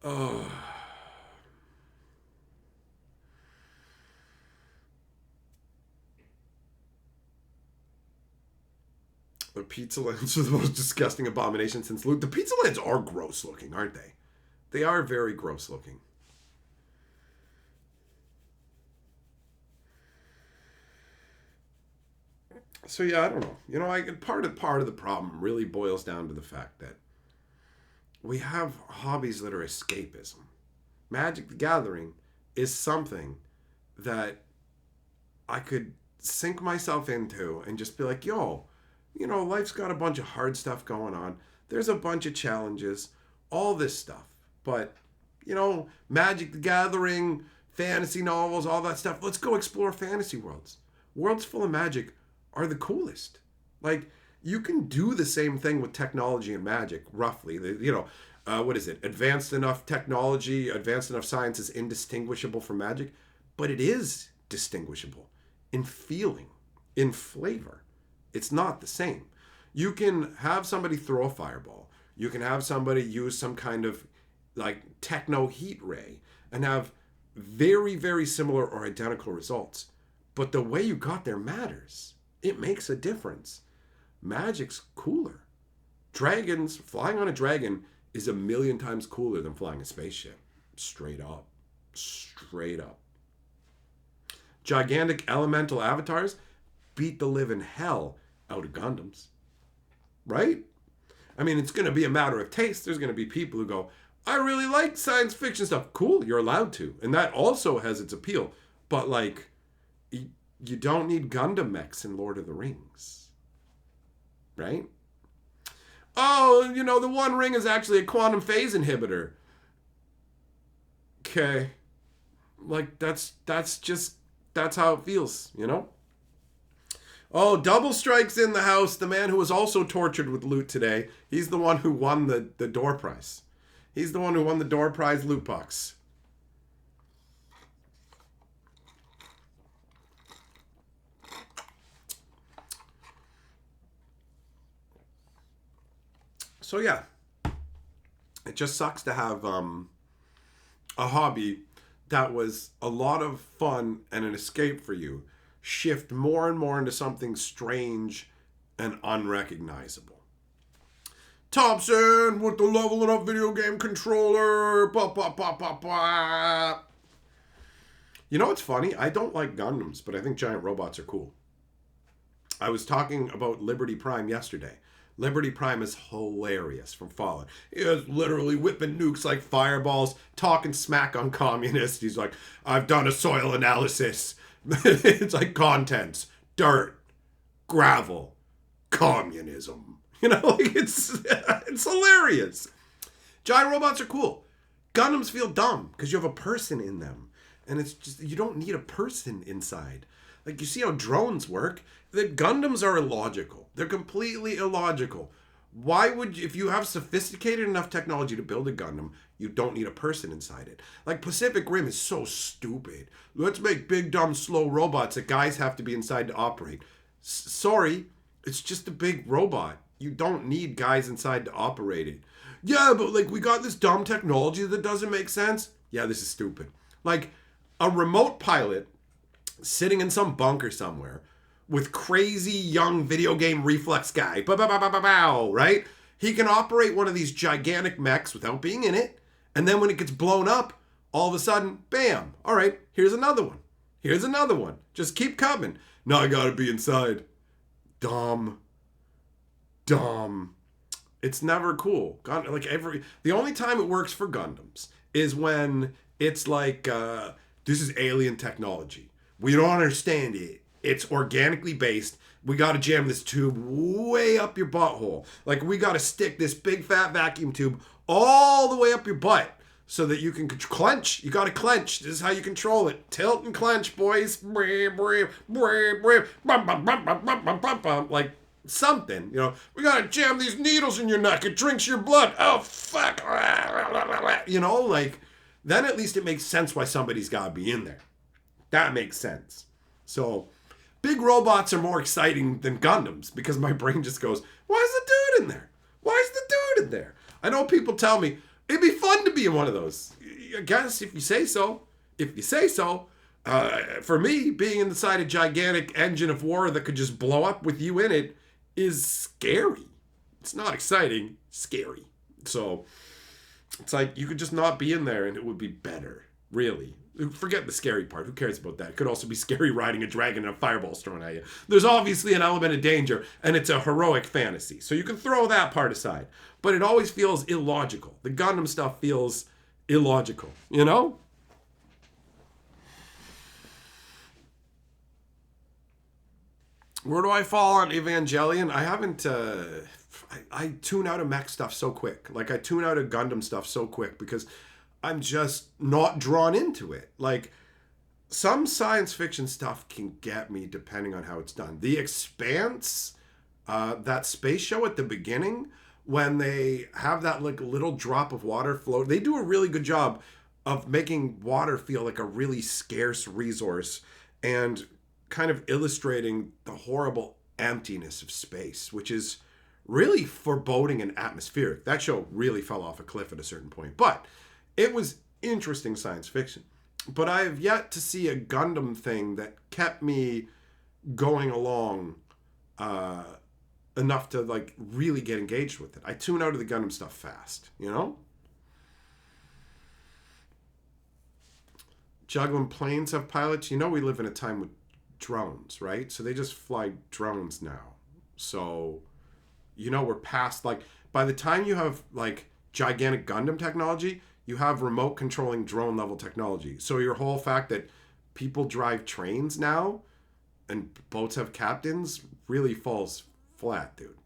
Speaker 1: Oh. The pizza lands are the most disgusting abomination since Luke. The pizza lands are gross looking, aren't they? They are very gross looking. So yeah, I don't know. You know, part of the problem really boils down to the fact that we have hobbies that are escapism. Magic the Gathering is something that I could sink myself into and just be like, yo, you know, life's got a bunch of hard stuff going on. There's a bunch of challenges, all this stuff. But, you know, Magic the Gathering, fantasy novels, all that stuff. Let's go explore fantasy worlds. Worlds full of magic are the coolest. Like, you can do the same thing with technology and magic, roughly. What is it? Advanced enough technology, advanced enough science is indistinguishable from magic, but it is distinguishable in feeling, in flavor. It's not the same. You can have somebody throw a fireball. You can have somebody use some kind of like techno heat ray and have very, very similar or identical results. But the way you got there matters. It makes a difference. Magic's cooler. Dragons, flying on a dragon is 1,000,000 times cooler than flying a spaceship. Straight up. Straight up. Gigantic elemental avatars beat the living hell out of Gundams. Right? I mean, it's going to be a matter of taste. There's going to be people who go, I really like science fiction stuff. Cool, you're allowed to. And that also has its appeal. But, like, you don't need Gundam mechs in Lord of the Rings. Right? Oh, you know, the One Ring is actually a quantum phase inhibitor. Okay. Like, that's how it feels, you know? Oh, Double Strike's in the house. The man who was also tortured with loot today. He's the one who won the door prize. He's the one who won the door prize loot box. So yeah, it just sucks to have a hobby that was a lot of fun and an escape for you shift more and more into something strange and unrecognizable. Thompson with the leveling up video game controller. Bah, bah, bah, bah, bah. You know what's funny? I don't like Gundams, but I think giant robots are cool. I was talking about Liberty Prime yesterday. Liberty Prime is hilarious from Fallout. He is literally whipping nukes like fireballs, talking smack on communists. He's like, I've done a soil analysis. It's like contents, dirt, gravel, communism. You know, like it's hilarious. Giant robots are cool. Gundams feel dumb because you have a person in them. And it's just, you don't need a person inside. Like, you see how drones work? The Gundams are illogical. They're completely illogical. Why would you, if you have sophisticated enough technology to build a Gundam, you don't need a person inside it? Like, Pacific Rim is so stupid. Let's make big, dumb, slow robots that guys have to be inside to operate. Sorry, it's just a big robot. You don't need guys inside to operate it. Yeah, but like, we got this dumb technology that doesn't make sense. Yeah, this is stupid. Like, a remote pilot sitting in some bunker somewhere with crazy young video game reflex guy, right? He can operate one of these gigantic mechs without being in it, and then when it gets blown up, all of a sudden, bam, all right, here's another one. Here's another one. Just keep coming. No, I gotta be inside. Dumb. It's never cool. The only time it works for Gundams is when it's like, this is alien technology. We don't understand it. It's organically based. We got to jam this tube way up your butthole. Like, we got to stick this big fat vacuum tube all the way up your butt so that you can clench. You got to clench. This is how you control it. Tilt and clench, boys. Like something, you know. We got to jam these needles in your neck. It drinks your blood. Oh, fuck. You know, like, then at least it makes sense why somebody's got to be in there. That makes sense. So big robots are more exciting than Gundams because my brain just goes, why is the dude in there? Why is the dude in there? I know people tell me, it'd be fun to be in one of those. I guess if you say so. If you say so. For me, being inside a gigantic engine of war that could just blow up with you in it is scary. It's not exciting, scary. So it's like you could just not be in there and it would be better, really. Forget the scary part. Who cares about that? It could also be scary riding a dragon and a fireball's thrown at you. There's obviously an element of danger, and it's a heroic fantasy. So you can throw that part aside. But it always feels illogical. The Gundam stuff feels illogical, you know? Where do I fall on Evangelion? I haven't... I tune out of mech stuff so quick. Like, I tune out of Gundam stuff so quick because I'm just not drawn into it. Like, some science fiction stuff can get me depending on how it's done. The Expanse, that space show at the beginning, when they have that like little drop of water float, they do a really good job of making water feel like a really scarce resource and kind of illustrating the horrible emptiness of space, which is really foreboding and atmospheric. That show really fell off a cliff at a certain point. But it was interesting science fiction. But I have yet to see a Gundam thing that kept me going along enough to like really get engaged with it. I tune out of the Gundam stuff fast, you know? Juggling planes have pilots. You know we live in a time with drones, right? So they just fly drones now. So, you know, we're past, like, by the time you have like gigantic Gundam technology, you have remote controlling drone level technology. So your whole fact that people drive trains now and boats have captains really falls flat, dude.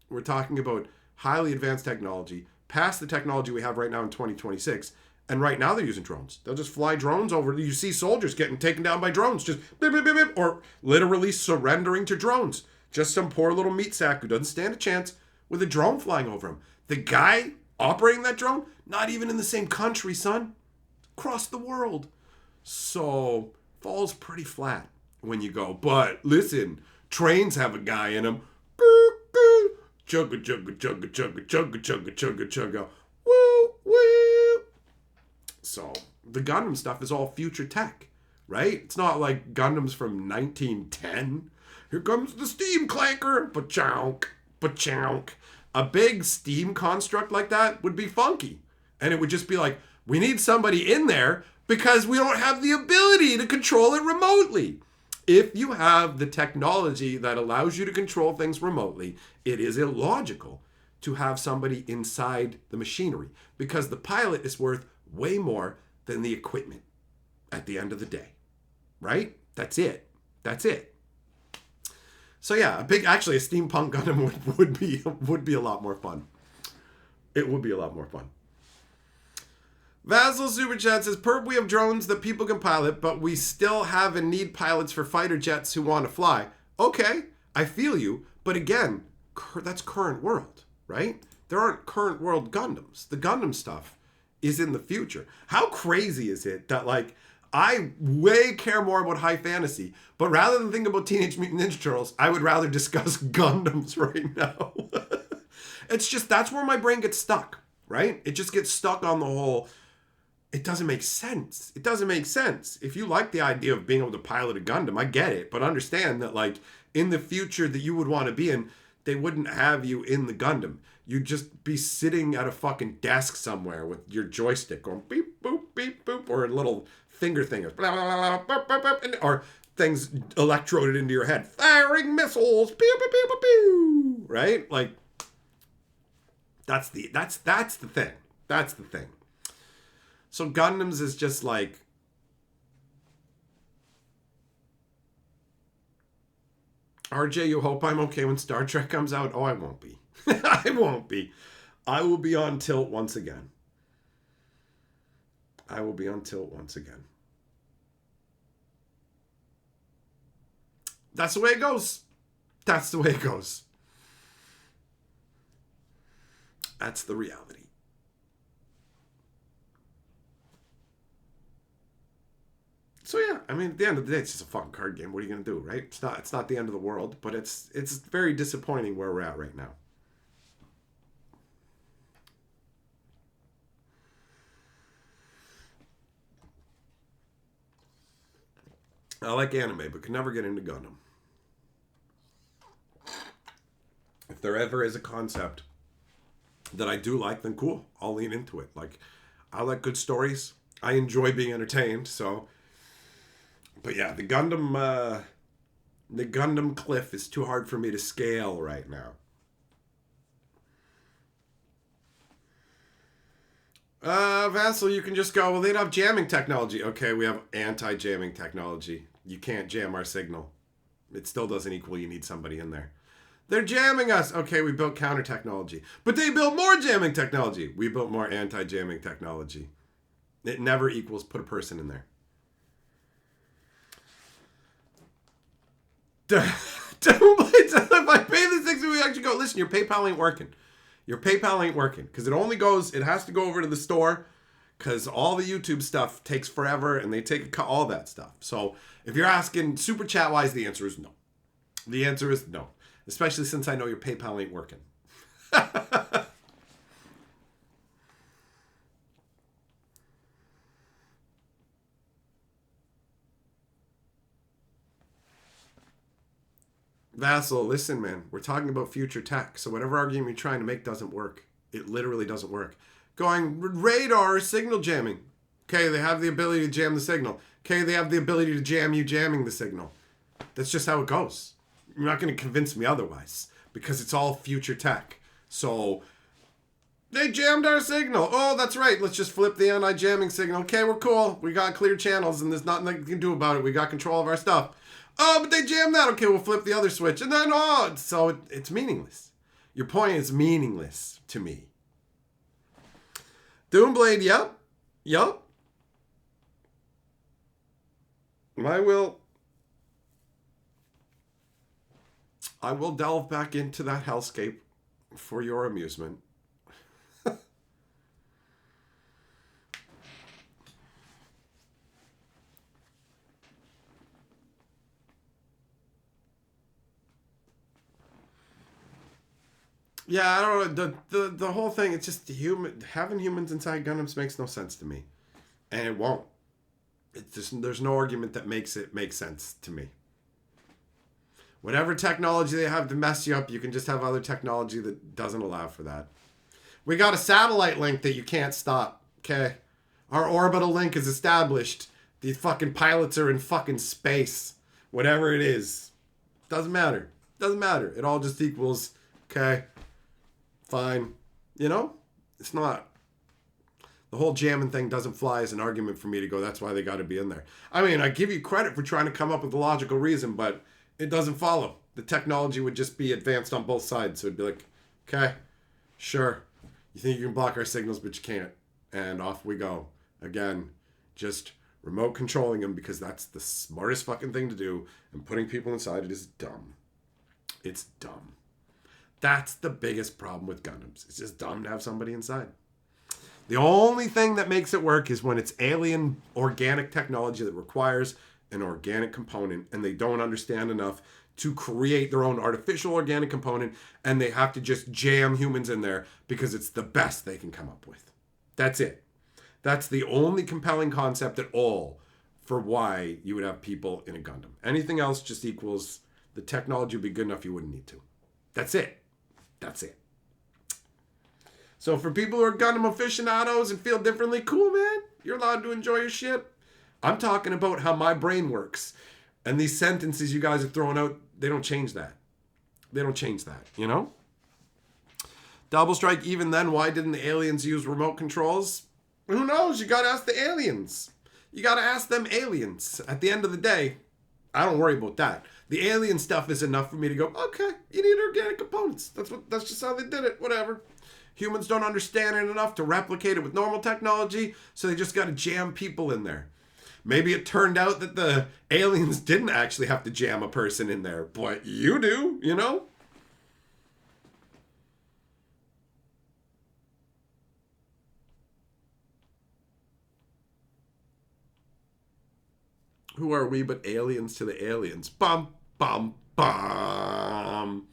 Speaker 1: We're talking about highly advanced technology, past the technology we have right now in 2026. And right now they're using drones. They'll just fly drones over. You see soldiers getting taken down by drones, just beep, beep, beep, beep, or literally surrendering to drones. Just some poor little meat sack who doesn't stand a chance with a drone flying over him. The guy operating that drone, not even in the same country, son. Across the world. So, falls pretty flat when you go, but listen, trains have a guy in them. Chugga, chugga, chugga, chugga, chugga, chugga, chugga, chugga. Woo, woo. So, the Gundam stuff is all future tech, right? It's not like Gundams from 1910. Here comes the steam clanker. Ba-chonk, ba-chonk. A big steam construct like that would be funky. And it would just be like, we need somebody in there because we don't have the ability to control it remotely. If you have the technology that allows you to control things remotely, it is illogical to have somebody inside the machinery because the pilot is worth way more than the equipment at the end of the day. Right? That's it. That's it. So yeah, a steampunk Gundam would be a lot more fun. It would be a lot more fun. Vassal Super Chat says, Perp, we have drones that people can pilot, but we still have and need pilots for fighter jets who want to fly. Okay, I feel you, but again, that's current world, right? There aren't current world Gundams. The Gundam stuff is in the future. How crazy is it that, like, I way care more about high fantasy, but rather than think about Teenage Mutant Ninja Turtles, I would rather discuss Gundams right now. It's just, that's where my brain gets stuck, right? It just gets stuck on the whole, it doesn't make sense. It doesn't make sense. If you like the idea of being able to pilot a Gundam, I get it, but understand that, like, in the future that you would want to be in, they wouldn't have you in the Gundam. You'd just be sitting at a fucking desk somewhere with your joystick going beep, boop, beep, boop, or a little finger thing, blah, blah, blah, blah, blah, blah, blah, or things electroded into your head. Firing missiles, pew, pew, pew, pew, pew, right? Like, that's the thing. That's the thing. So Gundams is just like, RJ, you hope I'm okay when Star Trek comes out? Oh, I won't be. I won't be. I will be on tilt once again. I will be on tilt once again. That's the way it goes. That's the way it goes. That's the reality. So yeah, I mean, at the end of the day, it's just a fucking card game. What are you gonna do, right? It's not the end of the world, but it's very disappointing where we're at right now. I like anime, but could never get into Gundam. If there ever is a concept that I do like, then cool, I'll lean into it. Like, I like good stories. I enjoy being entertained, so. But yeah, the Gundam cliff is too hard for me to scale right now. Vassal, you can just go, well, they don't have jamming technology. Okay, we have anti-jamming technology. You can't jam our signal. It still doesn't equal you need somebody in there. They're jamming us. Okay, we built counter technology. But they built more jamming technology. We built more anti-jamming technology. It never equals put a person in there. If I pay the 60, we actually go, listen, your PayPal ain't working. Your PayPal ain't working. Because it has to go over to the store. Because all the YouTube stuff takes forever and they take all that stuff. So if you're asking super chat wise, the answer is no. The answer is no. Especially since I know your PayPal ain't working. Vassal, listen, man. We're talking about future tech. So whatever argument you're trying to make doesn't work. It literally doesn't work. Going radar signal jamming. Okay, they have the ability to jam the signal. Okay, they have the ability to jam you jamming the signal. That's just how it goes. You're not going to convince me otherwise because it's all future tech. So they jammed our signal. Oh, that's right. Let's just flip the anti-jamming signal. Okay, we're cool. We got clear channels and there's nothing they can do about it. We got control of our stuff. Oh, but they jammed that. Okay, we'll flip the other switch. And then, so it's meaningless. Your point is meaningless to me. Doomblade, yep. I will delve back into that hellscape for your amusement. Yeah, I don't know. The whole thing, it's just having humans inside Gundams makes no sense to me. And it won't. It's just, there's no argument that makes it make sense to me. Whatever technology they have to mess you up, you can just have other technology that doesn't allow for that. We got a satellite link that you can't stop, okay? Our orbital link is established. The fucking pilots are in fucking space. Whatever it is. Doesn't matter. Doesn't matter. It all just equals, okay, fine. You know? It's not. The whole jamming thing doesn't fly as an argument for me to go, that's why they got to be in there. I mean, I give you credit for trying to come up with a logical reason, but it doesn't follow. The technology would just be advanced on both sides. So it'd be like, okay, sure. You think you can block our signals, but you can't. And off we go. Again, just remote controlling them because that's the smartest fucking thing to do. And putting people inside it is dumb. It's dumb. That's the biggest problem with Gundams. It's just dumb to have somebody inside. The only thing that makes it work is when it's alien organic technology that requires an organic component and they don't understand enough to create their own artificial organic component and they have to just jam humans in there because it's the best they can come up with. That's it. That's the only compelling concept at all for why you would have people in a Gundam. Anything else just equals the technology would be good enough you wouldn't need to. That's it. That's it. So for people who are Gundam aficionados and feel differently, cool, man. You're allowed to enjoy your shit. I'm talking about how my brain works. And these sentences you guys are throwing out, they don't change that. They don't change that, you know? Double Strike, even then, why didn't the aliens use remote controls? Who knows? You gotta ask the aliens. You gotta ask them aliens. At the end of the day, I don't worry about that. The alien stuff is enough for me to go, okay, you need organic components. That's just how they did it. Whatever. Humans don't understand it enough to replicate it with normal technology, so they just got to jam people in there. Maybe it turned out that the aliens didn't actually have to jam a person in there, but you do, you know? Who are we but aliens to the aliens? Bum, bum, bum.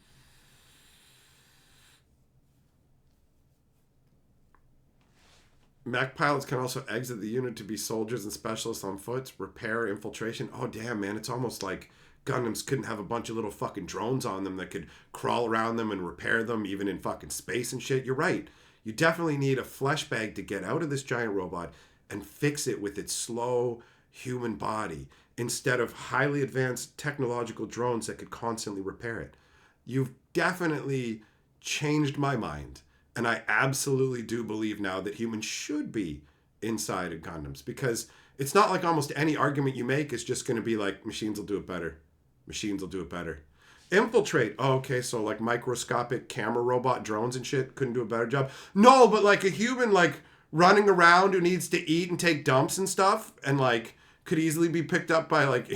Speaker 1: Mech pilots can also exit the unit to be soldiers and specialists on foot, repair, infiltration. Oh, damn, man. It's almost like Gundams couldn't have a bunch of little fucking drones on them that could crawl around them and repair them, even in fucking space and shit. You're right. You definitely need a flesh bag to get out of this giant robot and fix it with its slow human body instead of highly advanced technological drones that could constantly repair it. You've definitely changed my mind. And I absolutely do believe now that humans should be inside of Gundams, because it's not like almost any argument you make is just going to be like, machines will do it better. Machines will do it better. Infiltrate. Oh, okay, so like microscopic camera robot drones and shit couldn't do a better job. No, but like a human like running around who needs to eat and take dumps and stuff and like could easily be picked up by like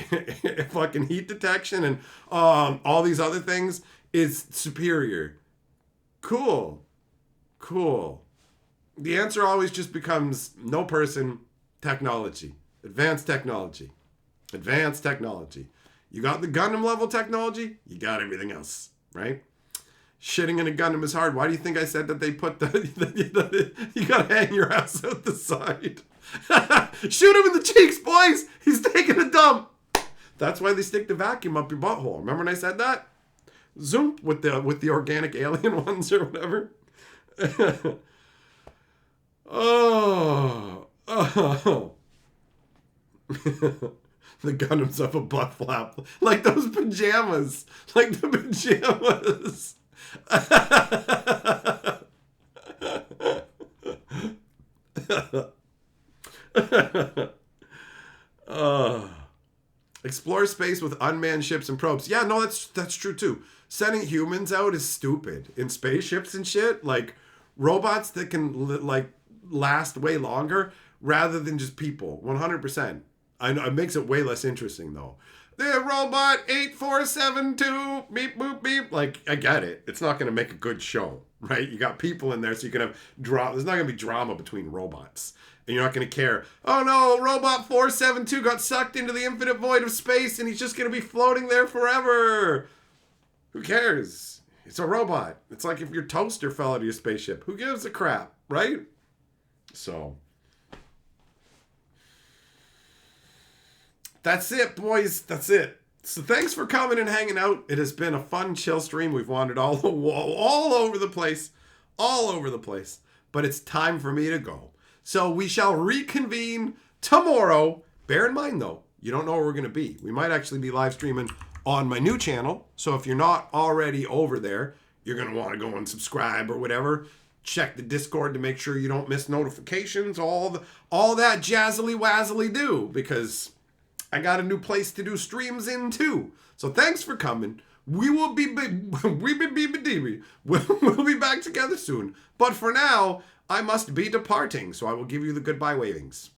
Speaker 1: fucking heat detection and all these other things is superior. Cool. Cool. The answer always just becomes no person, technology. Advanced technology. Advanced technology. You got the Gundam level technology, you got everything else, right? Shitting in a Gundam is hard. Why do you think I said that they put you gotta hang your ass out the side? Shoot him in the cheeks, boys! He's taking a dump! That's why they stick the vacuum up your butthole. Remember when I said that? Zoom with the organic alien ones or whatever. Oh. The Gundams of a butt flap. Like those pajamas. Like the pajamas. Explore space with unmanned ships and probes. Yeah, no, that's true too. Sending humans out is stupid. In spaceships and shit, like robots that can like last way longer rather than just people. 100%. I know it makes it way less interesting though. The robot 8472 beep boop beep. Like I get it. It's not going to make a good show, right? You got people in there, so you can have drama. There's not going to be drama between robots. And you're not going to care. Oh no, Robot 472 got sucked into the infinite void of space and he's just going to be floating there forever. Who cares? It's a robot. It's like if your toaster fell out of your spaceship. Who gives a crap, right? So, that's it, boys. That's it. So thanks for coming and hanging out. It has been a fun chill stream. We've wandered all over the place. All over the place. But it's time for me to go. So we shall reconvene tomorrow. Bear in mind, though, you don't know where we're going to be. We might actually be live streaming on my new channel. So if you're not already over there, you're going to want to go and subscribe or whatever. Check the Discord to make sure you don't miss notifications. All that jazzily wazzily do, because I got a new place to do streams in too. So thanks for coming. We'll be back together soon. But for now, I must be departing, so I will give you the goodbye wavings.